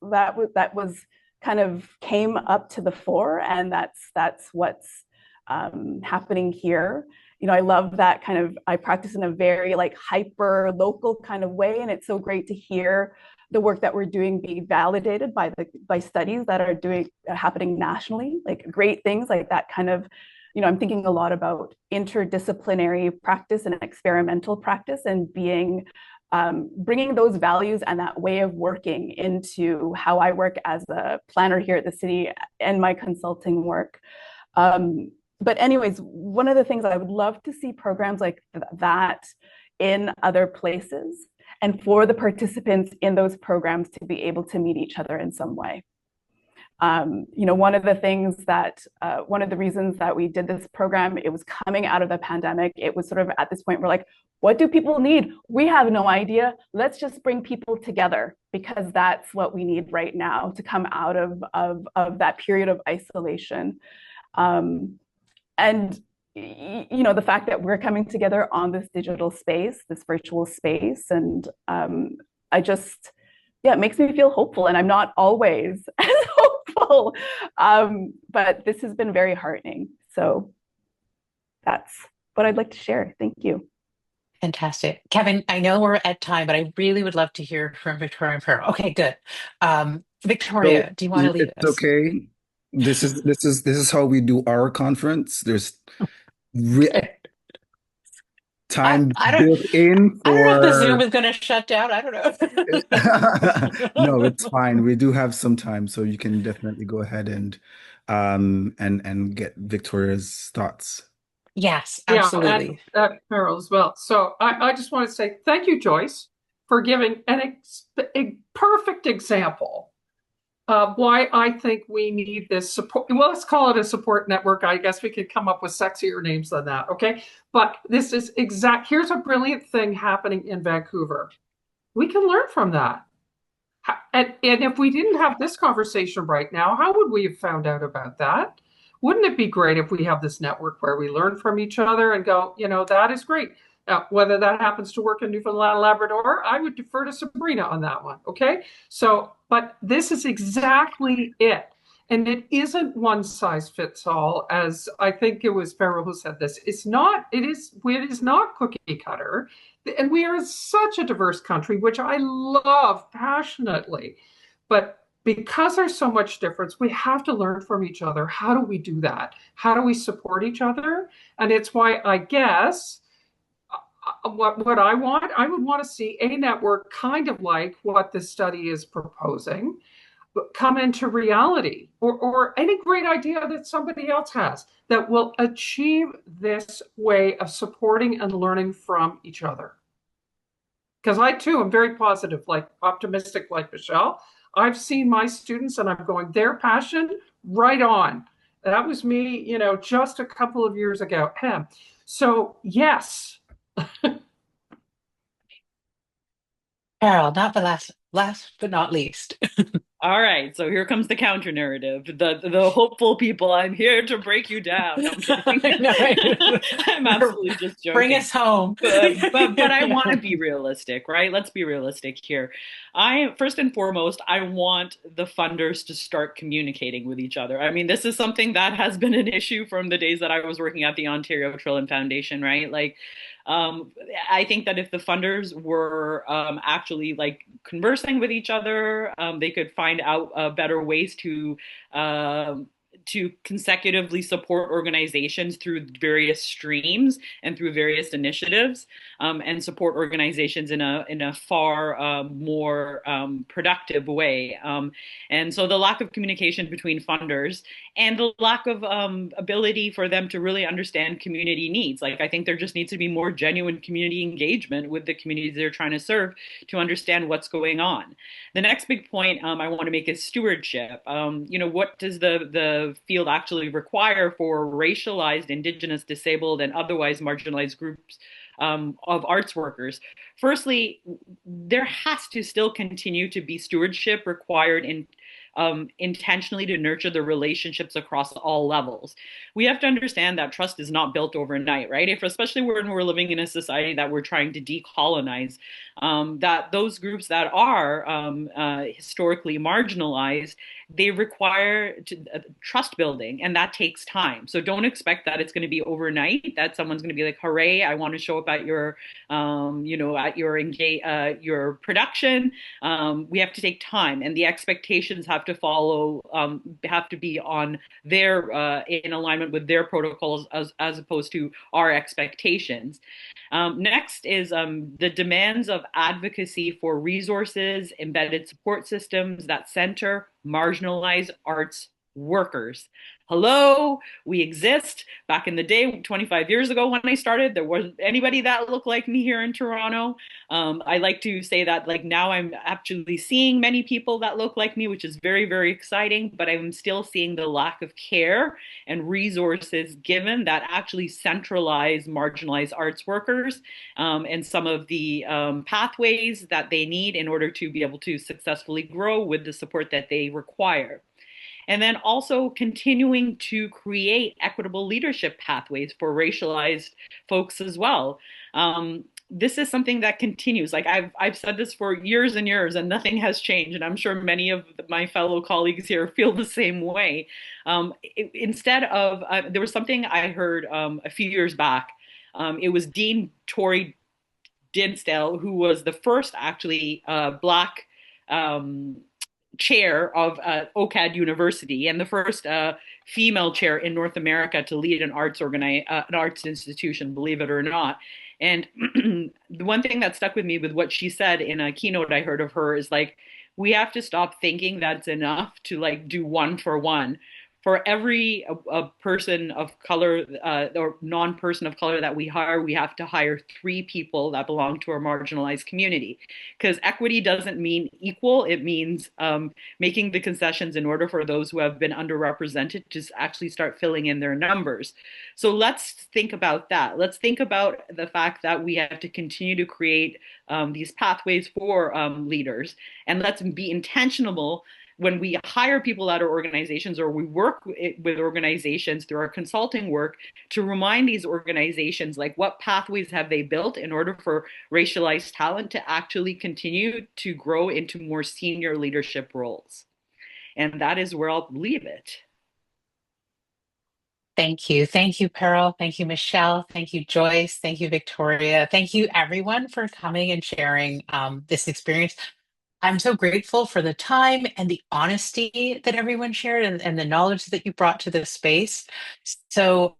kind of came up to the fore, and that's what's happening here. I love that kind of, I practice in a very like hyper local kind of way. And it's so great to hear the work that we're doing be validated by studies that are happening nationally, like great things like that kind of, I'm thinking a lot about interdisciplinary practice and experimental practice and bringing those values and that way of working into how I work as a planner here at the city and my consulting work. But anyways, one of the things I would love to see programs like that in other places, and for the participants in those programs to be able to meet each other in some way. One of the reasons that we did this program, it was coming out of the pandemic. It was sort of at this point, we're like, what do people need? We have no idea. Let's just bring people together because that's what we need right now to come out of that period of isolation. And the fact that we're coming together on this digital space, this virtual space, and it makes me feel hopeful. And I'm not always as hopeful, but this has been very heartening. So that's what I'd like to share. Thank you.
Fantastic. Kevin, I know we're at time, but I really would love to hear from Victoria and Pearl. Okay, good. Victoria, do you want to lead
It's
us?
okay. This is how we do our conference. There's re
I,
time
I don't
built in
I don't know if the Zoom
for
is going to shut down. I don't
no, it's
know.
fine. We do have some time, so you can definitely go ahead and get Victoria's thoughts.
Yes,
Yeah, and
absolutely.
Carol as well. So I just want to say thank you, Joyce, for giving a perfect example of why I think we need this support. Well, let's call it a support network. I guess we could come up with sexier names than that. Okay. But this is here's a brilliant thing happening in Vancouver. We can learn from that. And if we didn't have this conversation right now, how would we have found out about that? Wouldn't it be great if we have this network where we learn from each other and go, that is great. Now, whether that happens to work in Newfoundland and Labrador, I would defer to Sabrina on that one. Okay. So, but this is exactly it. And it isn't one size fits all, as I think it was Farrell who said this. It is not cookie cutter. And we are such a diverse country, which I love passionately. But because there's so much difference, we have to learn from each other. How do we do that? How do we support each other? And it's why I guess what I would want to see a network kind of like what this study is proposing come into reality, or any great idea that somebody else has that will achieve this way of supporting and learning from each other. Because I too am very positive, like optimistic, like Michelle. I've seen my students and I'm going, their passion right on. That was me, just a couple of years ago. So yes.
Carol, not the last but not least.
All right, so here comes the counter narrative. The hopeful people. I'm here to break you down. No, I'm kidding.
No,
I'm absolutely just joking.
Bring us home.
But I want to be realistic, right? Let's be realistic here. First and foremost, I want the funders to start communicating with each other. I mean, this is something that has been an issue from the days that I was working at the Ontario Trillium Foundation, right? Like, I think that if the funders were actually like conversing with each other, they could find out better ways to consecutively support organizations through various streams and through various initiatives, and support organizations in a far more productive way. And so the lack of communication between funders and the lack of ability for them to really understand community needs. Like, I think there just needs to be more genuine community engagement with the communities they're trying to serve to understand what's going on. The next big point I want to make is stewardship. What does the field actually require for racialized, Indigenous, disabled, and otherwise marginalized groups of arts workers? Firstly, there has to still continue to be stewardship required in intentionally to nurture the relationships across all levels. We have to understand that trust is not built overnight, right? Especially when we're living in a society that we're trying to decolonize, that those groups that are historically marginalized, they require trust building, and that takes time. So don't expect that it's going to be overnight, that someone's going to be like, hooray, I want to show up at your, your production. We have to take time, and the expectations have to follow, have to be on their, in alignment with their protocols as opposed to our expectations. Next is the demands of advocacy for resources, embedded support systems that center marginalized arts workers. Hello, we exist. Back in the day, 25 years ago when I started, there wasn't anybody that looked like me here in Toronto. I like to say that like now I'm actually seeing many people that look like me, which is very, very exciting, but I'm still seeing the lack of care and resources given that actually centralize marginalized arts workers, and some of the pathways that they need in order to be able to successfully grow with the support that they require. And then also continuing to create equitable leadership pathways for racialized folks as well. This is something that continues. Like I've said this for years and years, and nothing has changed. And I'm sure many of my fellow colleagues here feel the same way. Instead of, there was something I heard a few years back. It was Dean Tori Dinsdale, who was the first actually Black chair of OCAD University and the first female chair in North America to lead an arts institution, believe it or not. And the one thing that stuck with me with what she said in a keynote I heard of her is like, we have to stop thinking that's enough to like do one for one.
for every a person of color or non-person of color that we hire, we have to hire 3 people that belong to our marginalized community. Because equity doesn't mean equal; it means making the concessions in order for those who have been underrepresented to actually start filling in their numbers. So let's think about that. Let's think about the fact that we have to continue to create these pathways for leaders, and let's be intentional when we hire people at our organizations or we work with organizations through our consulting work to remind these organizations like what pathways have they built in order for racialized talent to actually continue to grow into more senior leadership roles. And that is where I'll leave it.
Thank you. Thank you, Pearl. Thank you, Michelle. Thank you, Joyce. Thank you, Victoria. Thank you, everyone, for coming and sharing this experience. I'm so grateful for the time and the honesty that everyone shared and the knowledge that you brought to this space. So,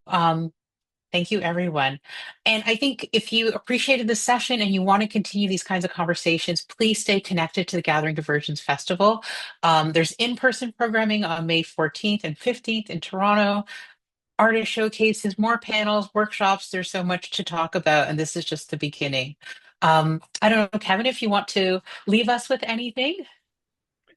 thank you, everyone. And I think if you appreciated the session and you want to continue these kinds of conversations, please stay connected to the Gathering Divergence Festival. There's in-person programming on May 14th and 15th in Toronto, artist showcases, more panels, workshops. There's so much to talk about, and this is just the beginning. I don't know, Kevin, if you want to leave us with anything.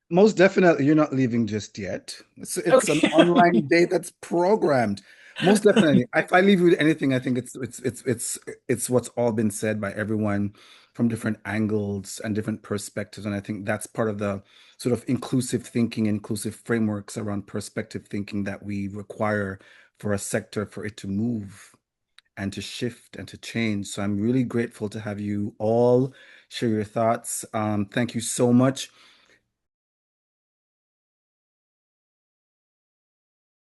Most definitely, you're not leaving just yet. It's an
Okay.
online day that's programmed. Most definitely. If I leave you with anything, I think it's what's all been said by everyone from different angles and different perspectives. And I think that's part of the sort of inclusive thinking, inclusive frameworks around perspective thinking that we require for a sector for it to move and to shift and to change. So I'm really grateful to have you all share your thoughts. Thank you so much.